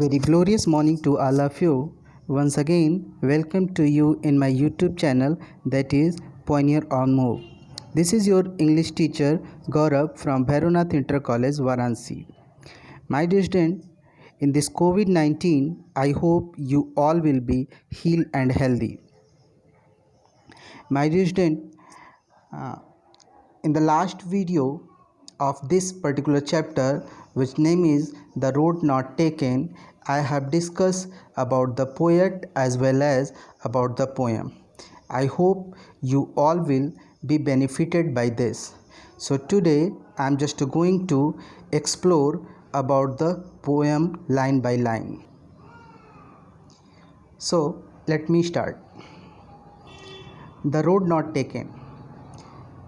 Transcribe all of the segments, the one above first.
Very glorious morning to all of you. Once again, welcome to you in my YouTube channel, that is Pioneer on Move. This is your English teacher Gaurav from Bhairanath Inter College, Varanasi. My dear student, in this COVID-19, I hope you all will be healed and healthy. My dear student, in the last video of this particular chapter, which name is The Road Not Taken, I have discussed about the poet as well as about the poem. I hope you all will be benefited by this. So today I am just going to explore about the poem line by line. So let me start. The Road Not Taken.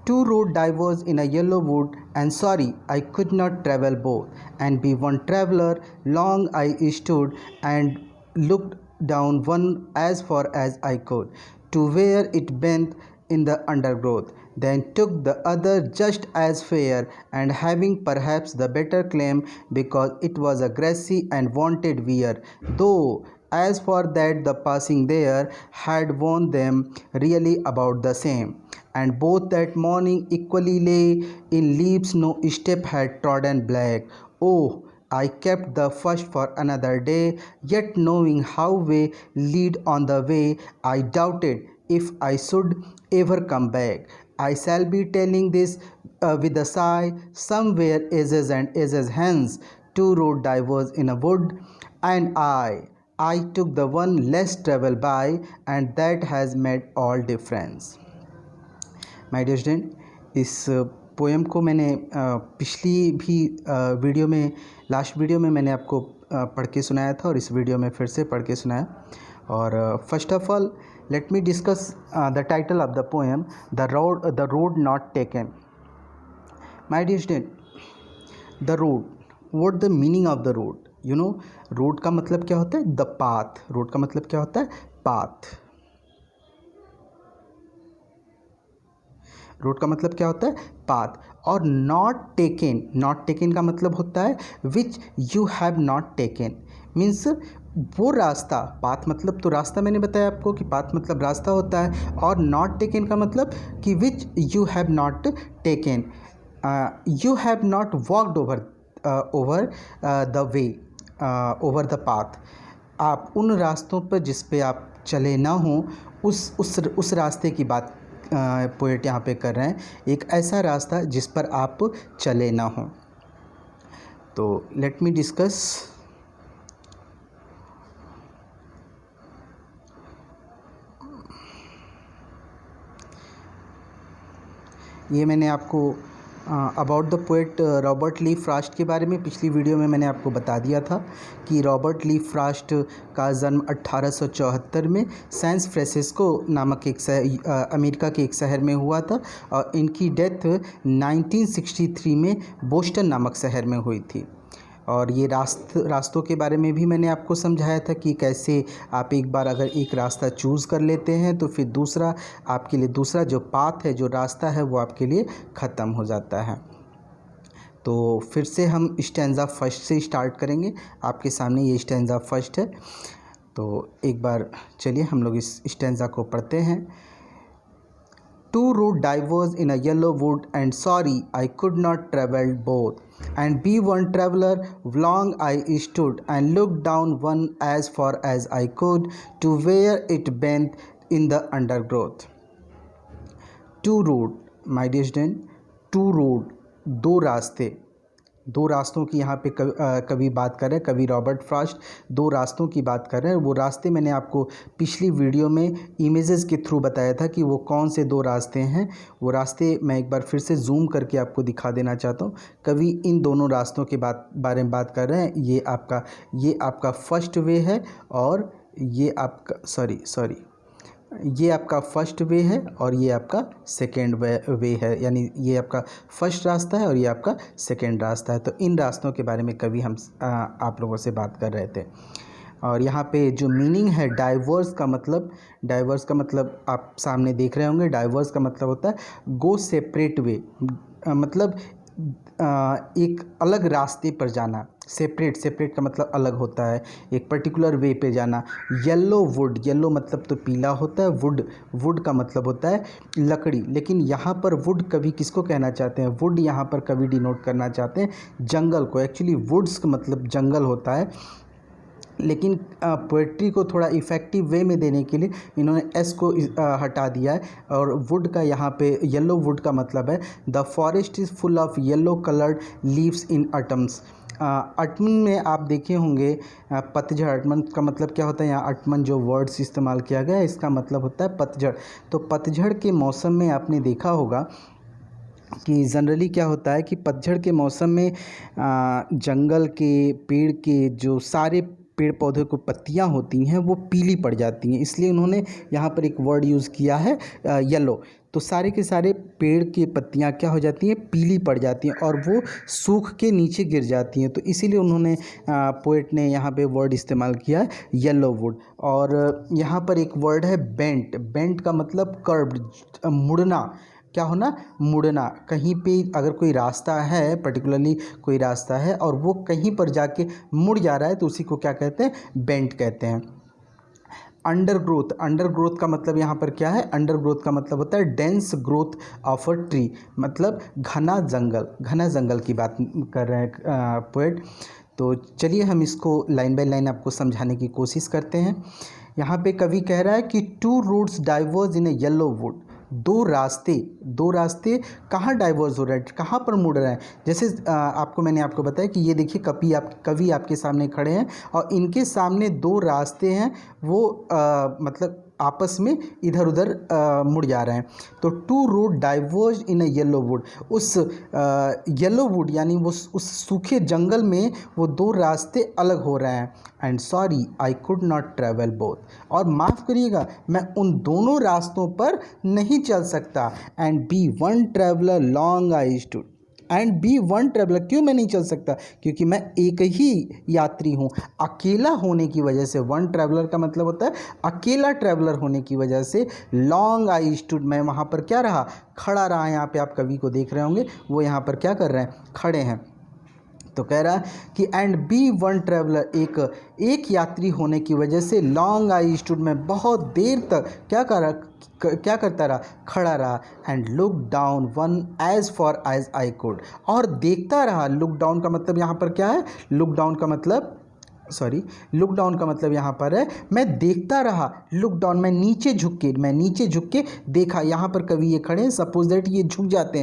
Two road diverged in a yellow wood, and sorry, I could not travel both. And be one traveller, long I stood and looked down one as far as I could, to where it bent in the undergrowth. Then took the other just as fair, and having perhaps the better claim, because it was a grassy and wanted wear, though as for that the passing there had warned them really about the same. And both that morning equally lay in leaves, no step had trodden black. Oh, I kept the first for another day, yet knowing how way lead on the way, I doubted if I should ever come back. I shall be telling this with a sigh, somewhere ages and ages hence, two road diverged in a wood, and I took the one less traveled by, and that has made all difference. My dear student, इस poem को मैंने पिछली भी video में, last video में मैंने आपको पढ़ के सुनाया था और इस वीडियो में फिर से पढ़ के सुनाया. और first of all let me discuss the title of the poem, the road not taken. My dear student, the road, what the meaning of the road? You know, road का मतलब क्या होता है? The path. रोड का मतलब क्या होता है? पाथ. रोड का मतलब क्या होता है? पाथ. और नॉट टेकन, नॉट टेकन का मतलब होता है which you have not taken. Means वो रास्ता, पाथ मतलब तो रास्ता मैंने बताया आपको कि पाथ मतलब रास्ता होता है, और नॉट टेकन का मतलब कि which you have not taken. You have not walked over the way, over the path. आप उन रास्तों पर जिस पे आप चले ना हो, उस रास्ते की बात पोएट यहाँ पे कर रहे हैं. एक ऐसा रास्ता जिस पर आप चले ना हो. तो लेट मी डिस्कस. ये मैंने आपको about the poet Robert Lee Frost के बारे में पिछली वीडियो में मैंने आपको बता दिया था कि रॉबर्ट ली फ्रॉस्ट का जन्म 1874 में सैन फ्रांसिस्को नामक एक अमेरिका के एक शहर में हुआ था, और इनकी डेथ 1963 में बोस्टन नामक शहर में हुई थी. और ये रास्तों के बारे में भी मैंने आपको समझाया था कि कैसे आप एक बार अगर एक रास्ता चूज़ कर लेते हैं तो फिर दूसरा आपके लिए, दूसरा जो पाथ है, जो रास्ता है, वो आपके लिए ख़त्म हो जाता है. तो फिर से हम स्टैंजा फर्स्ट से स्टार्ट करेंगे. आपके सामने ये स्टैंजा फर्स्ट है, तो एक बार चलिए हम लोग इस स्टैंजा को पढ़ते हैं. Two road diverged in a yellow wood, and sorry I could not travel both. And be one traveller, long I stood and looked down one as far as I could, to where it bent in the undergrowth. Two road, my dear student, two road, दो रास्ते. दो रास्तों की यहाँ पे कवि बात कर रहे हैं, कवि रॉबर्ट फ्रॉस्ट दो रास्तों की बात कर रहे हैं. वो रास्ते मैंने आपको पिछली वीडियो में इमेजेस के थ्रू बताया था कि वो कौन से दो रास्ते हैं. वो रास्ते मैं एक बार फिर से जूम करके आपको दिखा देना चाहता हूँ. कवि इन दोनों रास्तों के बारे में बात कर रहे हैं. ये आपका फर्स्ट वे है, और ये आपका ये आपका फर्स्ट वे है, और ये आपका सेकेंड वे है. यानी ये आपका फर्स्ट रास्ता है और ये आपका सेकेंड रास्ता है. तो इन रास्तों के बारे में कभी हम आप लोगों से बात कर रहे थे. और यहाँ पे जो मीनिंग है डाइवर्स का मतलब आप सामने देख रहे होंगे. डाइवर्स का मतलब होता है गो सेपरेट वे, मतलब एक अलग रास्ते पर जाना, सेपरेट का मतलब अलग होता है, एक पर्टिकुलर वे पे जाना। येलो वुड, येलो मतलब तो पीला होता है, वुड का मतलब होता है लकड़ी, लेकिन यहाँ पर वुड कभी किसको कहना चाहते हैं, वुड यहाँ पर कभी डिनोट करना चाहते हैं जंगल को। एक्चुअली वुड्स का मतलब जंगल होता है, लेकिन पोएट्री को थोड़ा इफ़ेक्टिव वे में देने के लिए इन्होंने एस को हटा दिया है और वुड का यहाँ पे येलो वुड का मतलब है the forest is full of yellow coloured leaves in autumns. Autumn में आप देखे होंगे पतझड़, अटमन का मतलब क्या होता है, यहाँ अटमन जो वर्ड्स इस्तेमाल किया गया है इसका मतलब होता है पतझड़। तो पतझड़ के मौसम में आपने देखा होगा कि जनरली क्या होता है कि पतझड़ के मौसम में जंगल के पेड़ के जो सारे पेड़ पौधे को पत्तियां होती हैं वो पीली पड़ जाती हैं, इसलिए उन्होंने यहाँ पर एक वर्ड यूज़ किया है येलो। तो सारे के सारे पेड़ की पत्तियां क्या हो जाती हैं, पीली पड़ जाती हैं और वो सूख के नीचे गिर जाती हैं, तो इसीलिए उन्होंने पोएट ने यहाँ पे वर्ड इस्तेमाल किया है येलो वुड। और यहाँ पर एक वर्ड है बेंट, बेंट का मतलब कर्व्ड, मुड़ना, क्या होना, मुड़ना। कहीं पे अगर कोई रास्ता है, पर्टिकुलरली कोई रास्ता है और वो कहीं पर जाके मुड़ जा रहा है तो उसी को क्या कहते हैं, बेंट कहते हैं। अंडरग्रोथ, अंडरग्रोथ का मतलब यहाँ पर क्या है, अंडरग्रोथ का मतलब होता है dense growth of a tree, मतलब घना जंगल, घना जंगल की बात कर रहे हैं पोएट। तो चलिए हम इसको लाइन बाय लाइन आपको समझाने की कोशिश करते हैं। यहाँ पे कवि कह रहा है कि two routes diverge in a yellow wood, दो रास्ते कहाँ डाइवर्स हो रहे हैं, कहाँ पर मुड़ रहे हैं। जैसे मैंने आपको बताया कि ये देखिए कवि आपके सामने खड़े हैं और इनके सामने दो रास्ते हैं, वो मतलब आपस में इधर उधर मुड़ जा रहे हैं। तो two road diverge in a yellow wood, उस येलो वुड यानी वो उस सूखे जंगल में वो दो रास्ते अलग हो रहे हैं। And sorry I could not travel both, और माफ़ करिएगा मैं उन दोनों रास्तों पर नहीं चल सकता। And be one traveller long I stood, and be one traveller, क्यों मैं नहीं चल सकता, क्योंकि मैं एक ही यात्री हूँ। अकेला होने की वजह से, वन ट्रैवलर का मतलब होता है अकेला ट्रैवलर होने की वजह से, लॉन्ग आई स्टूड, मैं वहाँ पर क्या रहा, खड़ा रहा। यहाँ पे आप कवि को देख रहे होंगे वो यहाँ पर क्या कर रहे हैं, खड़े हैं। तो कह रहा है कि एंड बी वन ट्रैवलर, एक यात्री होने की वजह से, लॉन्ग आई स्टूड, में बहुत देर तक क्या करता रहा, खड़ा रहा। And look down one as far as I could, और देखता रहा। लुक डाउन का मतलब यहाँ पर क्या है, लुक डाउन का मतलब यहाँ पर है मैं देखता रहा। लुक डाउन, मैं नीचे झुक के देखा। यहाँ पर कवि ये खड़े हैं, सपोज दैट ये झुक जाते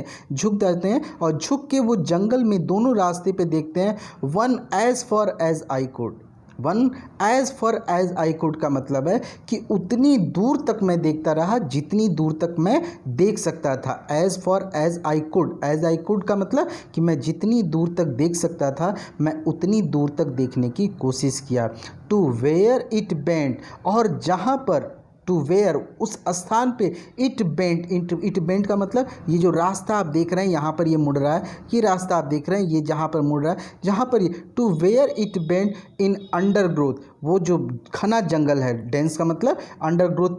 हैं और झुक के वो जंगल में दोनों रास्ते पे देखते हैं। One as far as I could, one as far as I could का मतलब है कि उतनी दूर तक मैं देखता रहा जितनी दूर तक मैं देख सकता था। As far as I could का मतलब कि मैं जितनी दूर तक देख सकता था मैं उतनी दूर तक देखने की कोशिश किया। टू वेयर इट बेंट, और जहाँ पर, टू वेयर उस स्थान पे, इट बेंट का मतलब ये जो रास्ता आप देख रहे हैं यहाँ पर ये मुड़ रहा है, ये रास्ता आप देख रहे हैं ये जहाँ पर मुड़ रहा है, जहाँ पर ये, to where it bent in undergrowth, वो जो घना जंगल है, डेंस का मतलब अंडरग्रोथ,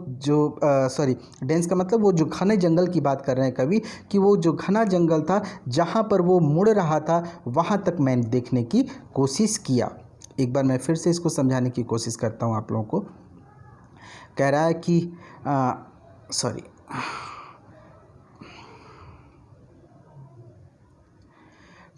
डेंस का मतलब वो जो घने जंगल की बात कर रहे हैं कवि, कि वो जो घना जंगल था जहाँ पर वो मुड़ रहा था वहाँ तक मैंने देखने की कोशिश किया। एक बार मैं फिर से इसको समझाने की कोशिश करता हूँ आप लोगों को। कह रहा है कि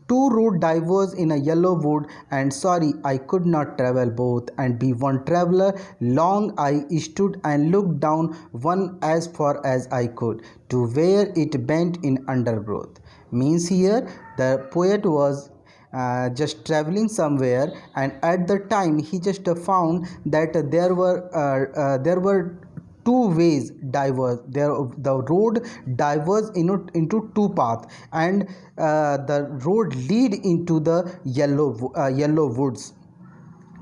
two road diverged in a yellow wood, and sorry I could not travel both, and be one traveler long I stood and looked down one as far as I could, to where it bent in undergrowth. Means here the poet was just traveling somewhere, and at the time he just found that there were two ways diverge there, the road diverged into two paths, and the road lead into the yellow woods.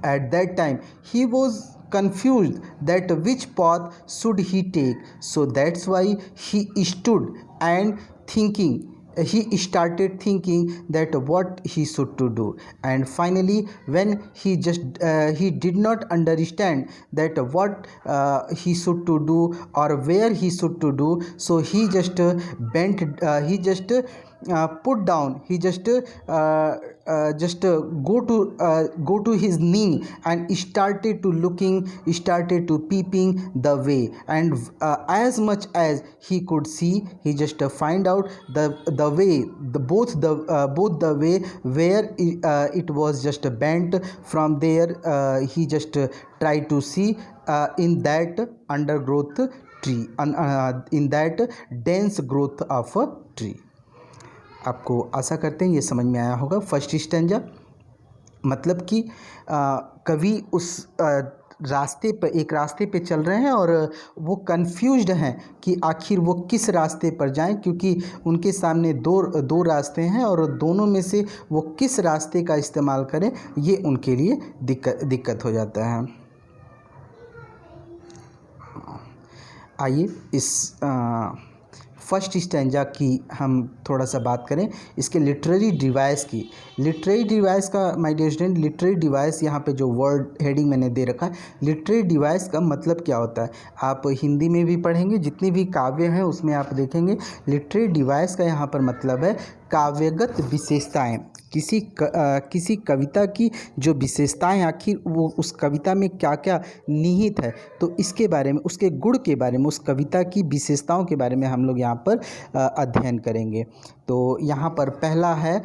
At that time he was confused that which path should he take, so that's why he stood and thinking, he started thinking that what he should to do. And finally when he did not understand that what he should to do or where he should to do, so he just put down, he just go to his knee and started to peeping the way, and as much as he could see, he just find out the way, both the way where it was just bent. From there he just tried to see in that undergrowth tree, in that dense growth of a tree. आपको आशा करते हैं ये समझ में आया होगा। First stanza मतलब कि कवि उस रास्ते पर, एक रास्ते पे चल रहे हैं और वो कंफ्यूज्ड हैं कि आखिर वो किस रास्ते पर जाएं, क्योंकि उनके सामने दो रास्ते हैं और दोनों में से वो किस रास्ते का इस्तेमाल करें, ये उनके लिए दिक्कत हो जाता है। आइए इस फर्स्ट स्टैंजा की हम थोड़ा सा बात करें, इसके लिटरेरी डिवाइस की। लिटरेरी डिवाइस का my dear student, literary device यहाँ पे जो वर्ड हेडिंग मैंने दे रखा है, लिटरेरी डिवाइस का मतलब क्या होता है आप हिंदी में भी पढ़ेंगे, जितने भी काव्य हैं उसमें आप देखेंगे। लिटरेरी डिवाइस का यहाँ पर मतलब है काव्यगत विशेषताएं, किसी कविता की जो विशेषताएं, आखिर वो उस कविता में क्या क्या निहित है, तो इसके बारे में, उसके गुण के बारे में, उस कविता की विशेषताओं के बारे में हम लोग यहाँ पर अध्ययन करेंगे। तो यहाँ पर पहला है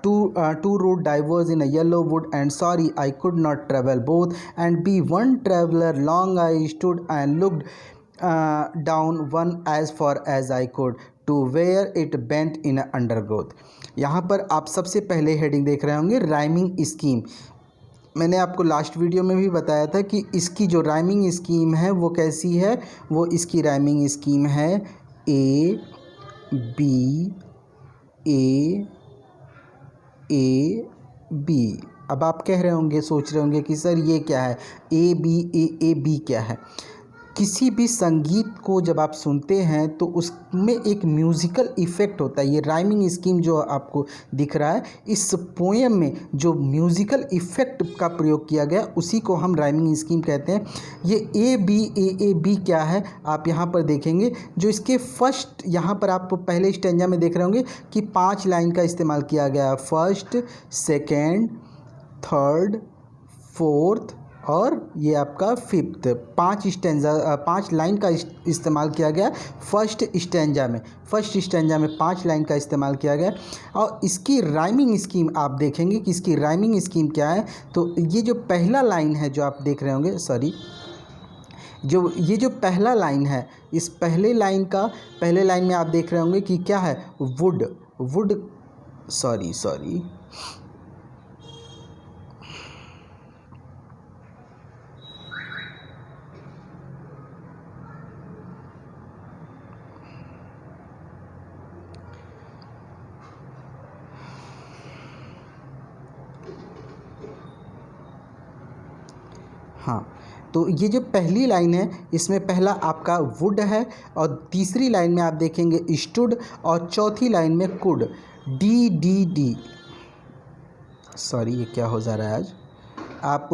two road diverse in a yellow wood and sorry I could not travel both and be one traveller long I stood and looked down one as far as I could to where it bent in undergrowth. यहाँ पर आप सबसे पहले heading देख रहे होंगे rhyming scheme. मैंने आपको लास्ट वीडियो में भी बताया था कि इसकी जो राइमिंग स्कीम है वो कैसी है। वो इसकी राइमिंग स्कीम है A B A A B. अब आप कह रहे होंगे, सोच रहे होंगे कि सर ये क्या है, ए बी क्या है। किसी भी संगीत को जब आप सुनते हैं तो उसमें एक म्यूज़िकल इफ़ेक्ट होता है। ये राइमिंग स्कीम जो आपको दिख रहा है, इस पोएम में जो म्यूज़िकल इफ़ेक्ट का प्रयोग किया गया उसी को हम राइमिंग स्कीम कहते हैं। ये ए बी क्या है आप यहाँ पर देखेंगे, जो इसके फर्स्ट, यहाँ पर आप पहले स्टैंजा में देख रहे होंगे कि 5 लाइन का इस्तेमाल किया गया है। फर्स्ट, सेकेंड, थर्ड, फोर्थ और ये आपका फिफ्थ, 5 लाइन का इस्तेमाल किया गया फर्स्ट स्टैंजा में। फर्स्ट स्टैंजा में 5 लाइन का इस्तेमाल किया गया और इसकी राइमिंग स्कीम आप देखेंगे कि इसकी राइमिंग स्कीम क्या है। तो ये जो पहला लाइन है जो आप देख रहे होंगे, ये जो पहला लाइन है, इस पहले लाइन में आप देख रहे होंगे कि क्या है, वुड सॉरी हाँ, तो ये जो पहली लाइन है इसमें पहला आपका वुड है और तीसरी लाइन में आप देखेंगे स्टूड और चौथी लाइन में कुड। डी सॉरी ये क्या हो जा रहा है आज। आप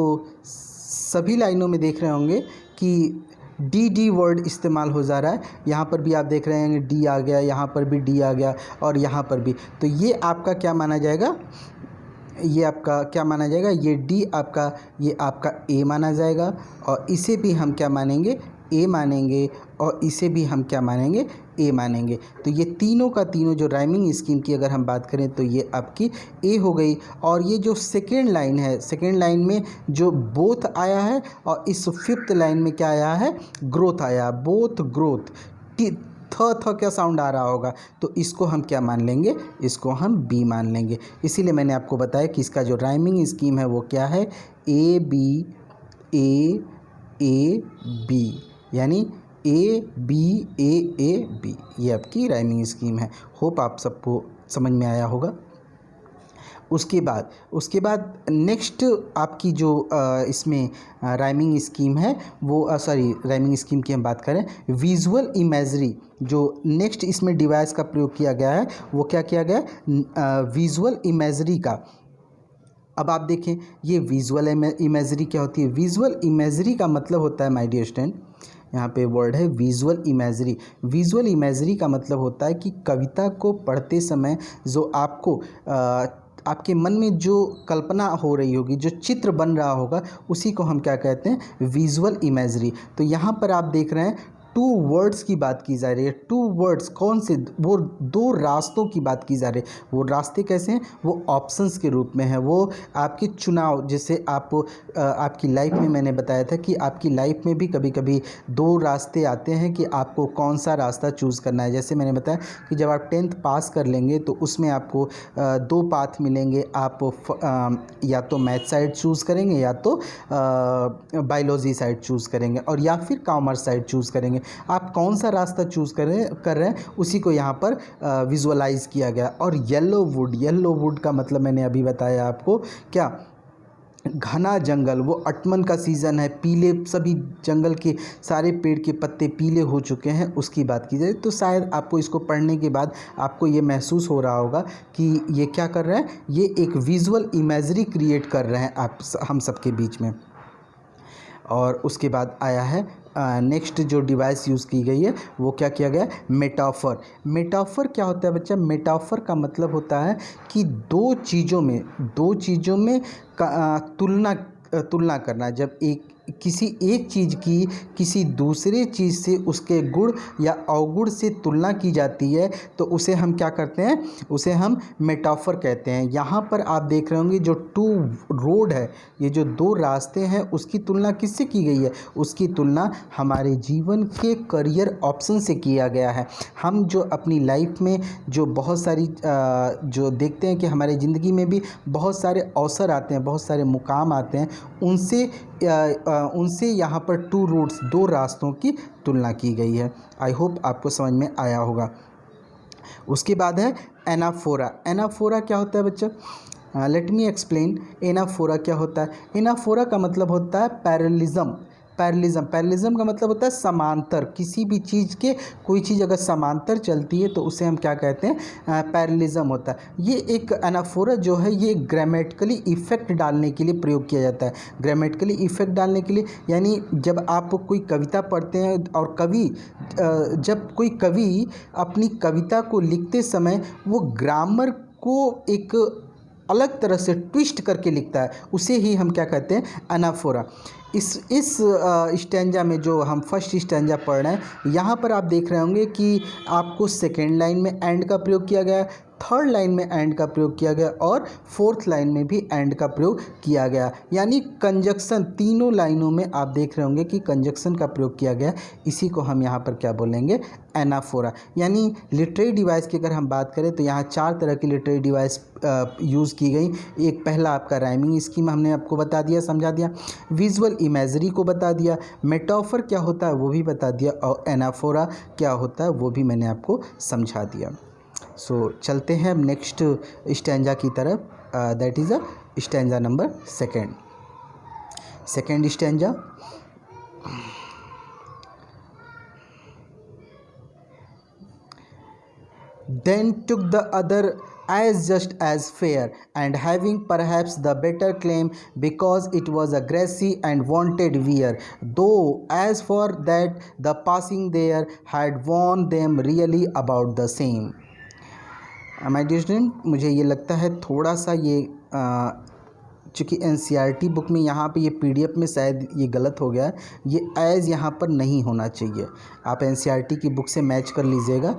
सभी लाइनों में देख रहे होंगे कि डी वर्ड इस्तेमाल हो जा रहा है। यहाँ पर भी आप देख रहे हैं डी आ गया, यहाँ पर भी डी आ गया और यहाँ पर भी। तो ये आपका क्या माना जाएगा, ये डी ये आपका ए माना जाएगा और इसे भी हम क्या मानेंगे, ए मानेंगे और इसे भी हम क्या मानेंगे, ए मानेंगे। तो ये तीनों का तीनों जो राइमिंग स्कीम की अगर हम बात करें तो ये आपकी ए हो गई। और ये जो सेकेंड लाइन है, सेकेंड लाइन में जो बोथ आया है और इस फिफ्थ लाइन में क्या आया है, ग्रोथ आया, बोथ ग्रोथ। थ क्या साउंड आ रहा होगा, तो इसको हम क्या मान लेंगे, इसको हम बी मान लेंगे। इसीलिए मैंने आपको बताया कि इसका जो राइमिंग स्कीम है वो क्या है, ए बी यानी ए बी, ये आपकी राइमिंग स्कीम है। होप आप सबको समझ में आया होगा। उसके बाद नेक्स्ट आपकी जो इसमें राइमिंग स्कीम है वो राइमिंग स्कीम की हम बात करें, विजुअल इमेजरी। जो नेक्स्ट इसमें डिवाइस का प्रयोग किया गया है वो क्या किया गया, विजुअल इमेजरी का। अब आप देखें ये विजुअल इमेजरी क्या होती है। विजुअल इमेजरी का मतलब होता है माय डियर स्टूडेंट, यहाँ पे वर्ड है विजुअल इमेजरी। विजुअल इमेजरी का मतलब होता है कि कविता को पढ़ते समय जो आपको आपके मन में जो कल्पना हो रही होगी, जो चित्र बन रहा होगा, उसी को हम क्या कहते हैं, विजुअल इमेजरी। तो यहाँ पर आप देख रहे हैं टू वर्ड्स की बात की जा रही है। टू वर्ड्स कौन से, वो दो रास्तों की बात की जा रही है। वो रास्ते कैसे हैं, वो ऑप्शंस के रूप में है, वो आपके चुनाव। जैसे आप आपकी लाइफ में मैंने बताया था कि आपकी लाइफ में भी कभी कभी दो रास्ते आते हैं कि आपको कौन सा रास्ता चूज़ करना है। जैसे मैंने बताया कि जब आप 10th पास कर लेंगे तो उसमें आपको दो पाथ मिलेंगे। आप या तो मैथ साइड चूज़ करेंगे, या तो बायोलॉजी साइड चूज़ करेंगे, और या फिर कॉमर्स साइड चूज़ करेंगे। आप कौन सा रास्ता चूज़ कर रहे हैं उसी को यहाँ पर विजुअलाइज किया गया। और येलो वुड का मतलब मैंने अभी बताया आपको, क्या, घना जंगल। वो अटमन का सीज़न है, पीले सभी जंगल के सारे पेड़ के पत्ते पीले हो चुके हैं, उसकी बात की जाए तो शायद आपको इसको पढ़ने के बाद आपको ये महसूस हो रहा होगा कि ये क्या कर रहे हैं, ये एक विजुअल इमेजरी क्रिएट कर रहे हैं हम सबके बीच में। और उसके बाद आया है नेक्स्ट जो डिवाइस यूज़ की गई है वो क्या किया गया, मेटाफर। मेटाफर क्या होता है बच्चा, मेटाफर का मतलब होता है कि दो चीज़ों में तुलना करना। जब किसी एक चीज़ की किसी दूसरे चीज़ से उसके गुण या अवगुण से तुलना की जाती है तो उसे हम क्या करते हैं, उसे हम मेटाफर कहते हैं। यहाँ पर आप देख रहे होंगे जो टू रोड है, ये जो दो रास्ते हैं, उसकी तुलना किससे की गई है, उसकी तुलना हमारे जीवन के करियर ऑप्शन से किया गया है। हम जो अपनी लाइफ में जो बहुत सारी जो देखते हैं कि हमारे ज़िंदगी में भी बहुत सारे अवसर आते हैं, बहुत सारे मुकाम आते हैं, उनसे यहाँ पर टू रूट्स, दो रास्तों की तुलना की गई है। आई होप आपको समझ में आया होगा। उसके बाद है एनाफोरा। एनाफोरा क्या होता है बच्चा, लेट मी एक्सप्लेन। एनाफोरा क्या होता है, एनाफोरा का मतलब होता है पैरेललिज्म। पैरेललिज्म का मतलब होता है समांतर। किसी भी चीज़ के, कोई चीज़ अगर समांतर चलती है तो उसे हम क्या कहते हैं, पैरेललिज्म होता है। ये एक एनाफोरा जो है ये ग्रामेटिकली इफ़ेक्ट डालने के लिए प्रयोग किया जाता है। ग्रामेटिकली इफ़ेक्ट डालने के लिए यानी जब आप कोई कविता पढ़ते हैं और जब कोई कवि अपनी कविता को लिखते समय वो ग्रामर को एक अलग तरह से ट्विस्ट करके लिखता है, उसे ही हम क्या कहते हैं, एनाफोरा। इस स्टैंजा में जो हम फर्स्ट स्टैंजा पढ़ रहे हैं, यहाँ पर आप देख रहे होंगे कि आपको सेकेंड लाइन में एंड का प्रयोग किया गया, थर्ड लाइन में एंड का प्रयोग किया गया, और फोर्थ लाइन में भी एंड का प्रयोग किया गया। यानी कंजक्शन, तीनों लाइनों में आप देख रहे होंगे कि कंजक्शन का प्रयोग किया गया। इसी को हम यहाँ पर क्या बोलेंगे, एनाफोरा। यानी लिटरेरी डिवाइस की अगर हम बात करें तो यहाँ 4 तरह की लिटरेरी डिवाइस यूज़ की गई। एक पहला आपका राइमिंग स्कीम हमने आपको बता दिया, समझा दिया। विजुअल इमेजरी को बता दिया। मेटाफर क्या होता है वो भी बता दिया, और एनाफोरा क्या होता है वो भी मैंने आपको समझा दिया। सो चलते हैं अब नेक्स्ट स्टैंजा की तरफ, that is a stanza number second stanza. Then took the other as just as fair, and having perhaps the better claim, because it was a grassy and wanted weir, though as for that the passing there had warned them really about the same। My dear student, मुझे ये लगता है थोड़ा सा ये चूँकि NCERT book में यहाँ पे ये PDF में शायद ये गलत हो गया है, ये एज़ यहाँ पर नहीं होना चाहिए। आप NCERT की बुक से मैच कर लीजिएगा।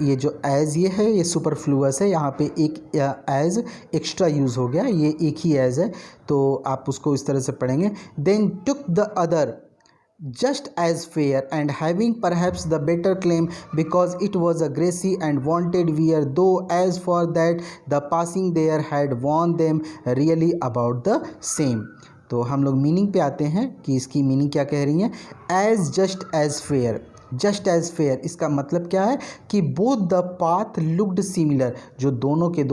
ये जो एज़ ये है ये सुपरफ्लूअस है, यहाँ पे एक एज़ एक्स्ट्रा यूज़ हो गया, ये एक ही एज़ है, तो आप उसको इस तरह से पढ़ेंगे। Then took the other just as fair, and having perhaps the better claim, because it was a grassy and wanted weir, though as for that the passing there had warned them really about the same। तो हम लोग meaning पे आते हैं कि इसकी meaning क्या कह रही है। As just as fair, just as fair इसका मतलब क्या है कि both the path looked similar, जो दोनों के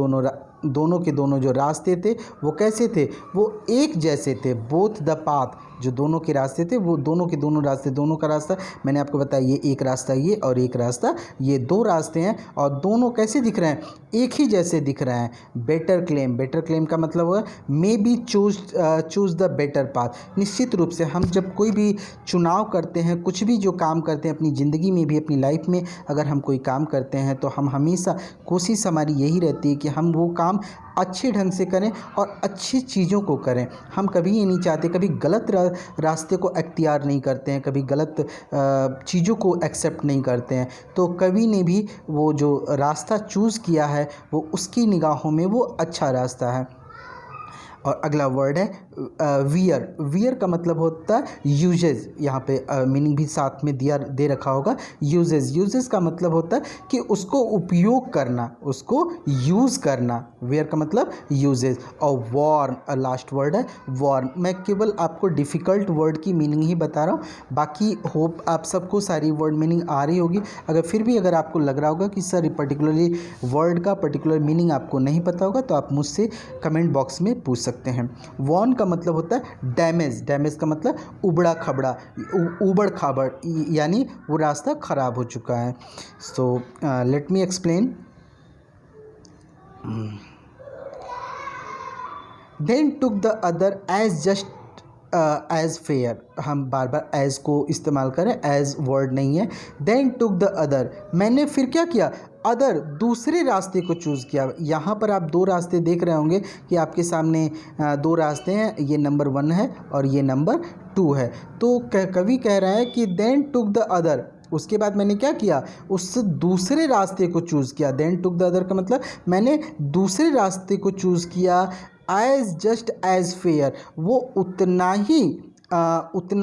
दोनों जो रास्ते थे वो कैसे थे, वो एक जैसे थे। बोथ द पाथ जो दोनों के रास्ते थे वो दोनों के दोनों रास्ते, दोनों का रास्ता मैंने आपको बताया, ये एक रास्ता ये और एक रास्ता ये, दो रास्ते हैं और दोनों कैसे दिख रहे हैं, एक ही जैसे दिख रहे हैं। बेटर क्लेम, बेटर क्लेम का मतलब हुआ may be choose the better path. निश्चित रूप से हम जब कोई भी चुनाव करते हैं, कुछ भी जो काम करते हैं अपनी ज़िंदगी में भी, अपनी लाइफ में अगर हम कोई काम करते हैं तो हम हमेशा कोशिश हमारी यही रहती है कि हम वो काम अच्छे ढंग से करें और अच्छी चीज़ों को करें। हम कभी ये नहीं चाहते, कभी गलत रास्ते को अख्तियार नहीं करते हैं, कभी गलत चीज़ों को एक्सेप्ट नहीं करते हैं। तो कभी ने भी वो जो रास्ता चूज़ किया है वो उसकी निगाहों में वो अच्छा रास्ता है। और अगला वर्ड है वियर। वियर का मतलब होता है यूजेस, यहाँ पे मीनिंग भी साथ में दे रखा होगा। यूजेस, यूजेस का मतलब होता है कि उसको उपयोग करना, उसको यूज़ करना। वियर का मतलब यूजेस। और वॉर्न, लास्ट वर्ड है वॉर्न। मैं केवल आपको डिफ़िकल्ट वर्ड की मीनिंग ही बता रहा हूँ, बाकी होप आप सबको सारी वर्ड मीनिंग आ रही होगी। अगर फिर भी अगर आपको लग रहा होगा कि सर पर्टिकुलरली वर्ड का पर्टिकुलर मीनिंग आपको नहीं पता होगा तो आप मुझसे कमेंट बॉक्स में पूछ सकते हैं। वॉर्न का मतलब होता है डैमेज। डैमेज का मतलब उबड़ा खबड़ा, उबड़ खाबड़, यानी वो रास्ता ख़राब हो चुका है। So let me explain. Then took the other as just as fair. हम बार बार एज को इस्तेमाल करें, एज वर्ड नहीं है। देन टुक द अदर, मैंने फिर क्या किया, अदर दूसरे रास्ते को चूज़ किया। यहाँ पर आप दो रास्ते देख रहे होंगे कि आपके सामने दो रास्ते हैं, ये नंबर 1 है और ये नंबर 2 है। तो कवि कह रहा है कि देन टुक द अदर, उसके बाद मैंने क्या किया, उस दूसरे रास्ते को चूज़ किया। देन टुक द अदर का मतलब मैंने दूसरे रास्ते को चूज़ किया। एज जस्ट एज फेयर, वो उतना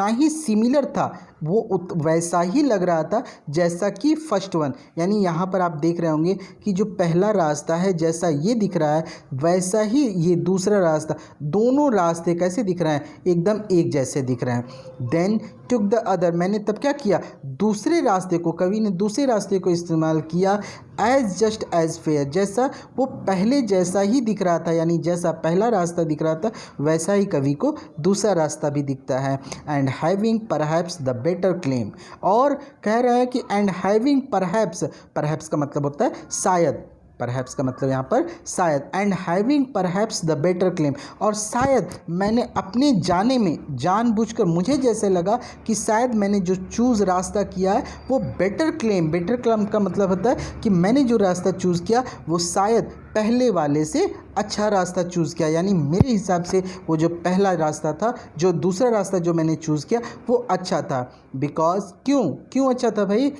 ही सिमिलर था, वो वैसा ही लग रहा था जैसा कि फर्स्ट वन। यानी यहाँ पर आप देख रहे होंगे कि जो पहला रास्ता है जैसा ये दिख रहा है वैसा ही ये दूसरा रास्ता, दोनों रास्ते कैसे दिख रहे हैं, एकदम एक जैसे दिख रहे हैं। देन टुक द अदर, मैंने तब क्या किया, दूसरे रास्ते को, कवि ने दूसरे रास्ते को इस्तेमाल किया। एज जस्ट एज फेयर, जैसा वो पहले जैसा ही दिख रहा था, यानी जैसा पहला रास्ता दिख रहा था वैसा ही कवि को दूसरा रास्ता भी दिखता है। And having perhaps the better claim, और कह रहा है कि एंड हैविंग परहैप्स, परहैप्स का मतलब होता है शायद, परहैप्स का मतलब यहाँ पर शायद। And having perhaps the better claim, और शायद मैंने अपने जाने में जानबूझकर, मुझे जैसे लगा कि शायद मैंने जो चूज़ रास्ता किया है वो बेटर क्लेम, बेटर क्लेम का मतलब होता है कि मैंने जो रास्ता चूज़ किया वो शायद पहले वाले से अच्छा रास्ता चूज़ किया। यानी मेरे हिसाब से वो जो पहला रास्ता था, जो दूसरा रास्ता जो मैंने चूज़ किया वो अच्छा था। बिकॉज, क्यों अच्छा था भाई,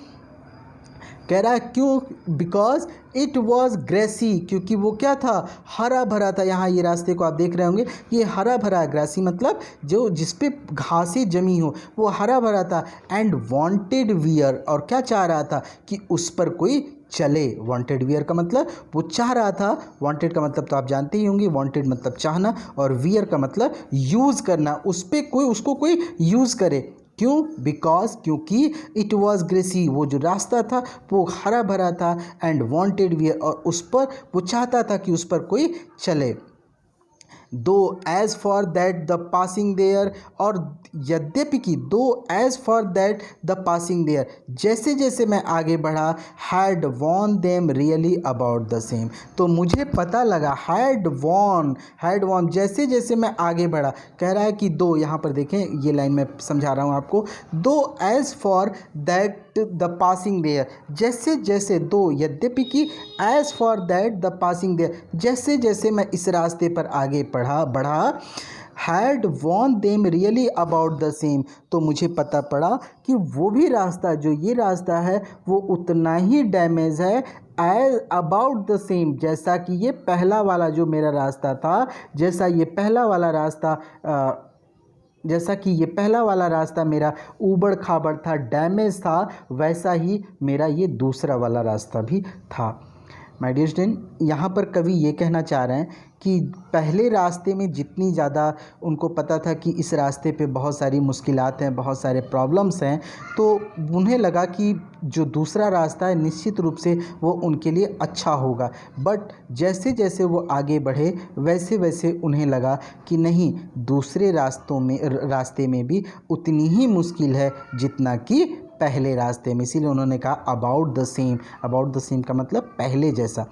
कह रहा है क्यों, बिकॉज इट वॉज ग्रेसी, क्योंकि वो क्या था, हरा भरा था। यहाँ ये रास्ते को आप देख रहे होंगे, ये हरा भरा, ग्रेसी मतलब जो जिस पे घासें जमी हो, वो हरा भरा था। एंड वांटेड वियर, और क्या चाह रहा था कि उस पर कोई चले। वांटेड वियर का मतलब वो चाह रहा था, वांटेड का मतलब तो आप जानते ही होंगे, वांटेड मतलब चाहना, और वियर का मतलब यूज़ करना, उस पर कोई, उसको कोई यूज़ करे। क्यों, बिकॉज, क्योंकि इट वॉज ग्रेसी, वो जो रास्ता था वो हरा भरा था। एंड वांटेड वियर, और उस पर वो चाहता था कि उस पर कोई चले। Though as for that the passing there, और यद्यपि कि though as for that the passing there, जैसे जैसे मैं आगे बढ़ा, had worn them really about the same, तो मुझे पता लगा, हैड वॉर्न, जैसे जैसे मैं आगे बढ़ा, कह रहा है कि दो, यहाँ पर देखें ये लाइन मैं समझा रहा हूँ आपको, though as for that the passing there, जैसे जैसे, दो यद्यपि कि, as for that the passing there, जैसे जैसे मैं इस रास्ते पर आगे बढ़ा, had worn them really about the same, तो मुझे पता पड़ा कि वो भी रास्ता, जो ये रास्ता है वो उतना ही डैमेज है एज अबाउट द सेम, जैसा कि ये पहला वाला जो मेरा रास्ता था, जैसा ये पहला वाला रास्ता जैसा कि ये पहला वाला रास्ता मेरा ऊबड़ खाबड़ था, डैमेज था, वैसा ही मेरा ये दूसरा वाला रास्ता भी था। माय डियर स्टूडेंट, यहाँ पर कवि ये कहना चाह रहे हैं कि पहले रास्ते में जितनी ज़्यादा उनको पता था कि इस रास्ते पे बहुत सारी मुश्किलात हैं, बहुत सारे प्रॉब्लम्स हैं, तो उन्हें लगा कि जो दूसरा रास्ता है निश्चित रूप से वो उनके लिए अच्छा होगा। बट जैसे जैसे वो आगे बढ़े वैसे वैसे उन्हें लगा कि नहीं, दूसरे रास्ते में भी उतनी ही मुश्किल है जितना कि पहले रास्ते में। इसीलिए उन्होंने कहा about the same. About the same का मतलब पहले जैसा।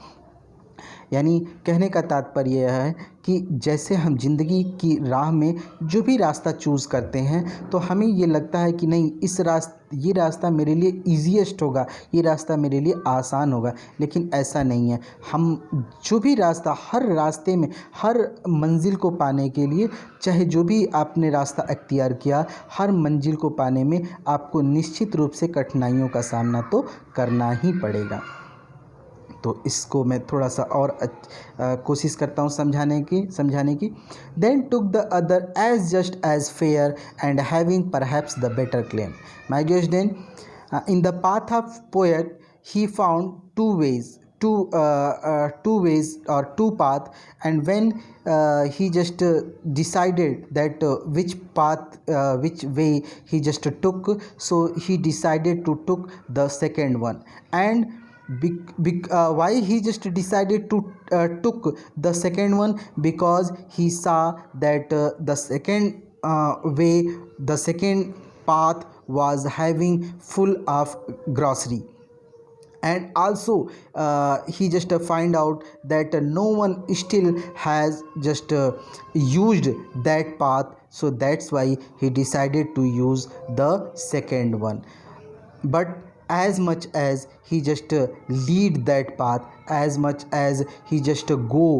यानी कहने का तात्पर्य यह है कि जैसे हम ज़िंदगी की राह में जो भी रास्ता चूज़ करते हैं तो हमें ये लगता है कि नहीं, ये रास्ता मेरे लिए ईजीएस्ट होगा, ये रास्ता मेरे लिए आसान होगा, लेकिन ऐसा नहीं है। हम जो भी रास्ता, हर रास्ते में, हर मंजिल को पाने के लिए, चाहे जो भी आपने रास्ता अख्तियार किया, हर मंजिल को पाने में आपको निश्चित रूप से कठिनाइयों का सामना तो करना ही पड़ेगा। तो इसको मैं थोड़ा सा और कोशिश करता हूँ समझाने की। Then took the other as just as fair and having perhaps the better claim. My dear student, in the path of poet he found two ways or two path, and when he just decided that which way he just took, so he decided to took the second one. And why he just decided to took the second one? Because he saw that the second way, the second path was having full of grocery, and also he just find out that no one still has just used that path, so that's why he decided to use the second one. But as much as he just lead that path, as much as he just go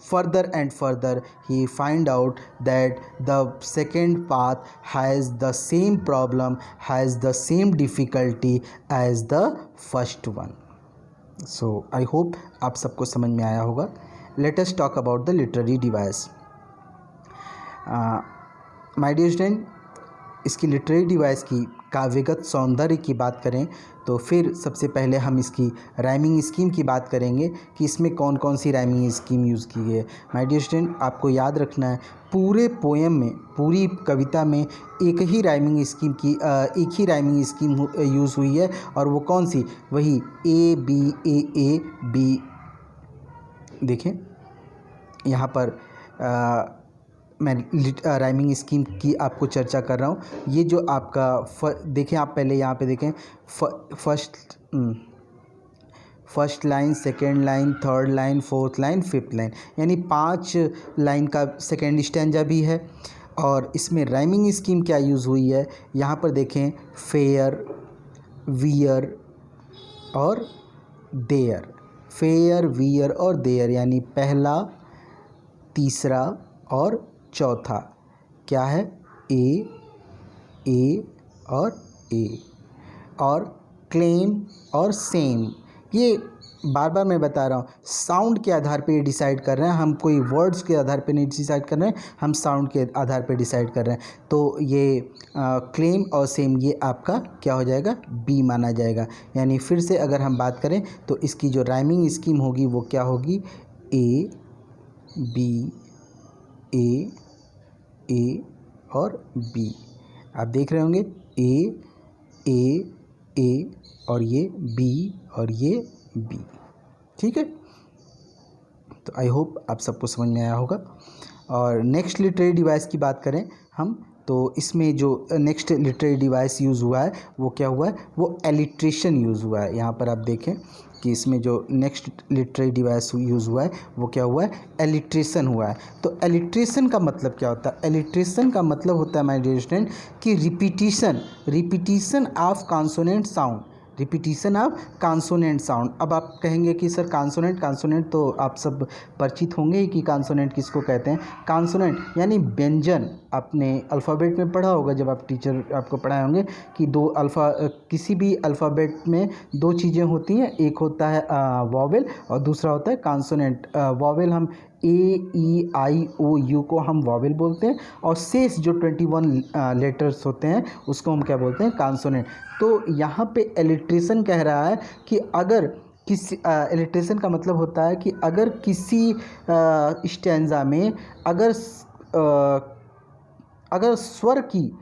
further and further, he find out that the second path has the same problem, has the same difficulty as the first one. So I hope आप सबको समझ में आया होगा. Let us talk about the literary device. My dear student, इसकी literary device की काव्यगत सौंदर्य की बात करें तो फिर सबसे पहले हम इसकी राइमिंग स्कीम की बात करेंगे कि इसमें कौन कौन सी राइमिंग स्कीम यूज़ की है. माय डियर स्टूडेंट, आपको याद रखना है पूरे पोएम में, पूरी कविता में एक ही राइमिंग स्कीम यूज़ हुई है, और वो कौन सी? वही ए बी ए बी. देखें यहाँ पर मैं राइमिंग स्कीम की आपको चर्चा कर रहा हूँ. ये जो आपका देखें, आप पहले यहाँ पे देखें, first line, second line, third line, fourth line, fifth line, यानी 5 लाइन का सेकेंड स्टैंजा भी है. और इसमें राइमिंग स्कीम क्या यूज़ हुई है यहाँ पर देखें, फेयर, वियर और देयर. फेयर, वियर और देयर, यानी पहला, तीसरा और चौथा क्या है? ए और ए. और क्लेम और सेम, ये बार बार मैं बता रहा हूँ, साउंड के आधार पे डिसाइड कर रहे हैं हम, कोई वर्ड्स के आधार पे नहीं डिसाइड कर रहे हैं हम, साउंड के आधार पे डिसाइड कर रहे हैं. तो ये क्लेम और सेम ये आपका क्या हो जाएगा? बी माना जाएगा. यानी फिर से अगर हम बात करें तो इसकी जो राइमिंग स्कीम होगी वो क्या होगी? ए बी, ए और बी. आप देख रहे होंगे ए और ये बी और ये बी. ठीक है, तो आई होप आप सबको समझ में आया होगा. और नेक्स्ट लिटरेरी डिवाइस की बात करें हम, तो इसमें जो नेक्स्ट लिटरेरी डिवाइस यूज़ हुआ है वो क्या हुआ है? वो एलिट्रेशन यूज़ हुआ है. यहाँ पर आप देखें कि इसमें जो नेक्स्ट लिटरेरी डिवाइस यूज़ हुआ है वो क्या हुआ है? एलिट्रेशन हुआ है. तो एलिट्रेशन का मतलब क्या होता है? एलिट्रेशन का मतलब होता है माय डियर स्टूडेंट कि repetition of consonant sound, repetition of consonant sound. अब आप कहेंगे कि सर कॉन्सोनेंट तो आप सब परिचित होंगे ही कि कॉन्सोनेंट किसको कहते हैं. कॉन्सोनेंट यानी व्यंजन. आपने अल्फ़ाबेट में पढ़ा होगा, जब आप टीचर आपको पढ़ाए होंगे कि किसी भी अल्फ़ाबेट में 2 चीज़ें होती हैं, एक होता है वॉवेल और दूसरा होता है कॉन्सोनेंट. वॉवेल हम A-E-I-O-U को हम वॉवेल बोलते हैं, और शेष जो 21 लेटर्स होते हैं उसको हम क्या बोलते हैं? कॉन्सोनेंट. तो यहाँ पे एलिट्रेशन कह रहा है कि अगर किसी एलिट्रेशन का मतलब होता है कि अगर किसी स्टैंजा में अगर स्वर की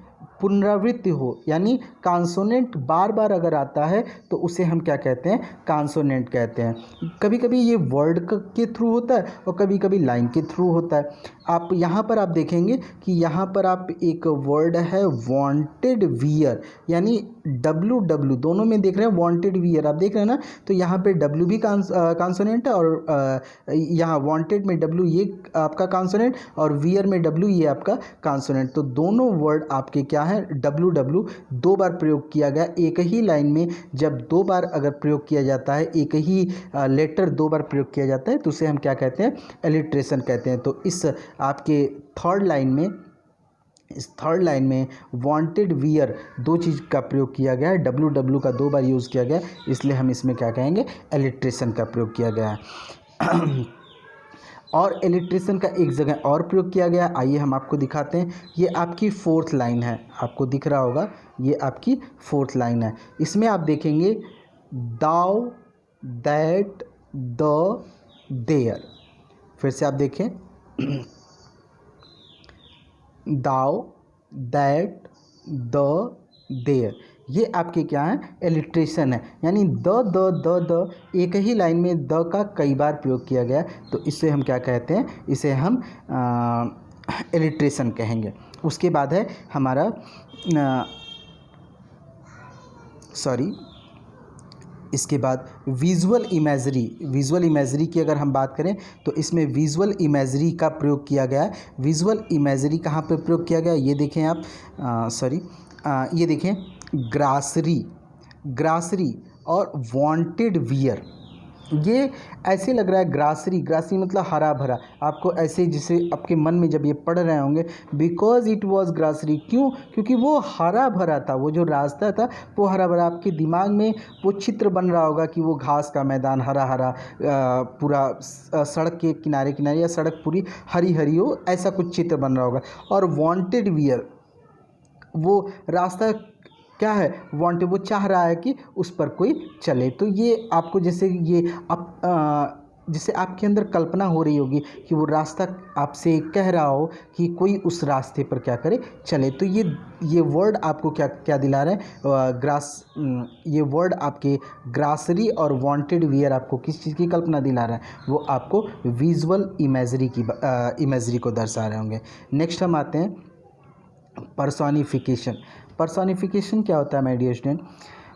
पुनरावृत्ति हो, यानी कॉन्सोनेंट बार बार अगर आता है तो उसे हम क्या कहते हैं, कॉन्सोनेंट कहते हैं। कभी कभी ये वर्ड के थ्रू होता है और कभी कभी लाइन के थ्रू होता है। आप यहाँ पर आप देखेंगे कि यहाँ पर आप एक वर्ड है वांटेड वियर, यानी W दोनों में देख रहे हैं, वांटेड वियर आप देख रहे हैं ना, तो यहाँ पे W भी कॉन्सोनेंट है और यहाँ वांटेड में W ये आपका कॉन्सोनेंट और वियर में W ये आपका कॉन्सोनेंट। तो दोनों वर्ड आपके क्या है, W दो बार प्रयोग किया गया एक ही लाइन में। जब दो बार अगर प्रयोग किया जाता है, एक ही लेटर दो बार प्रयोग किया जाता है तो उसे हम क्या कहते हैं, एलिट्रेशन कहते हैं। तो इस आपके थर्ड लाइन में वांटेड वियर दो चीज़ का प्रयोग किया गया है, W का दो बार यूज़ किया गया, इसलिए हम इसमें क्या कहेंगे, एलिट्रेशन का प्रयोग किया गया है। और एलिट्रेशन का एक जगह और प्रयोग किया गया, आइए हम आपको दिखाते हैं। ये आपकी फोर्थ लाइन है, आपको दिख रहा होगा, ये आपकी फोर्थ लाइन है। इसमें आप देखेंगे दाउ, दैट, द, देयर। फिर से आप देखें, दाउ, दैट, द, देयर, ये आपके क्या है, एलिट्रेशन है। यानी द एक ही लाइन में द का कई बार प्रयोग किया गया, तो इसे हम क्या कहते हैं, इसे हम एलिट्रेशन कहेंगे। उसके बाद है हमारा इसके बाद विजुअल इमेजरी की अगर हम बात करें तो इसमें विजुअल इमेजरी का प्रयोग किया गया है। विजुअल इमेजरी कहाँ पर प्रयोग किया गया, ये देखें आप, ये देखें, ग्रासरी और वांटेड वियर। ये ऐसे लग रहा है, ग्रासरी मतलब हरा भरा, आपको ऐसे जिसे आपके मन में जब ये पढ़ रहे होंगे, बिकॉज इट वॉज ग्रासरी, क्यों, क्योंकि वो हरा भरा था, वो जो रास्ता था वो हरा भरा। आपके दिमाग में वो चित्र बन रहा होगा कि वो घास का मैदान हरा हरा, पूरा सड़क के किनारे किनारे या सड़क पूरी हरी हरी हो, ऐसा कुछ चित्र बन रहा होगा। और वांटेड वियर, वो रास्ता क्या है, वांटेड, वो चाह रहा है कि उस पर कोई चले। तो ये आपको जैसे जैसे आपके अंदर कल्पना हो रही होगी कि वो रास्ता आपसे कह रहा हो कि कोई उस रास्ते पर क्या करे, चले। तो ये वर्ड आपको क्या क्या दिला रहे हैं, ये वर्ड आपके ग्रासरी और वांटेड वियर आपको किस चीज़ की कल्पना दिला रहा है, वो आपको विजुअल इमेजरी को दर्शा रहे होंगे। नेक्स्ट हम आते हैं पर्सोनिफिकेशन क्या होता है माय डियर स्टूडेंट।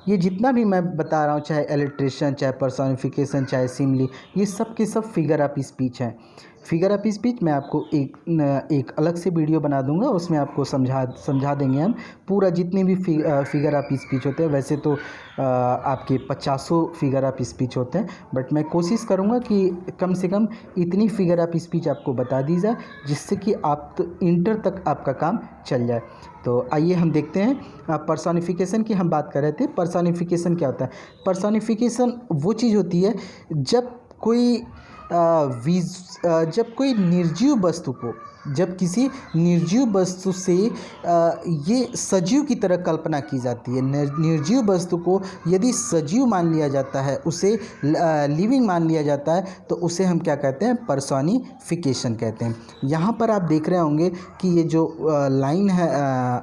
ये जितना भी मैं बता रहा हूँ, चाहे एलिट्रेशन, चाहे पर्सोनिफिकेशन, चाहे सिमली, ये सब के सब फिगर ऑफ स्पीच हैं। फिगर ऑफ स्पीच मैं आपको एक अलग से वीडियो बना दूंगा, उसमें आपको समझा देंगे हम पूरा जितने भी फिगर ऑफ स्पीच होते हैं। वैसे तो आपके 50 फिगर ऑफ स्पीच होते हैं, बट मैं कोशिश करूंगा कि कम से कम इतनी फिगर ऑफ स्पीच आपको बता दी जाए जिससे कि आप तो इंटर तक आपका काम चल जाए। तो आइए हम देखते हैं, पर्सोनिफिकेशन की हम बात कर रहे थे। पर्सोनिफिकेशन क्या होता है, पर्सोनिफिकेशन वो चीज़ होती है जब कोई निर्जीव वस्तु को, जब किसी निर्जीव वस्तु से ये सजीव की तरह कल्पना की जाती है। निर्जीव वस्तु को यदि सजीव मान लिया जाता है, उसे लिविंग मान लिया जाता है, तो उसे हम क्या कहते हैं, पर्सोनिफिकेशन कहते हैं। यहाँ पर आप देख रहे होंगे कि ये जो लाइन है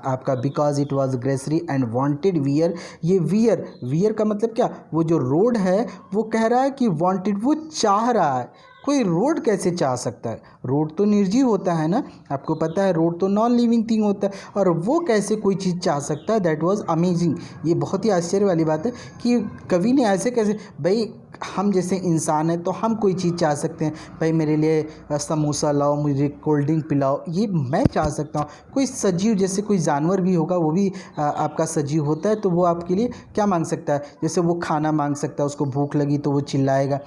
आपका, because it was grassy and wanted wear, ये वियर का मतलब क्या, वो जो रोड है वो कह रहा है कि वांटेड, वो चाह रहा है। कोई रोड कैसे चाह सकता है, रोड तो निर्जीव होता है ना, आपको पता है रोड तो नॉन लिविंग थिंग होता है, और वो कैसे कोई चीज़ चाह सकता है। That was amazing. ये बहुत ही आश्चर्य वाली बात है कि कवि ने ऐसे कैसे, भाई हम जैसे इंसान हैं तो हम कोई चीज़ चाह सकते हैं, भाई मेरे लिए समोसा लाओ, मुझे कोल्ड ड्रिंक पिलाओ, ये मैं चाह सकता हूँ। कोई सजीव, जैसे कोई जानवर भी होगा, वो भी आपका सजीव होता है, तो वो आपके लिए क्या मांग सकता है, जैसे वो खाना मांग सकता है, उसको भूख लगी तो वो चिल्लाएगा,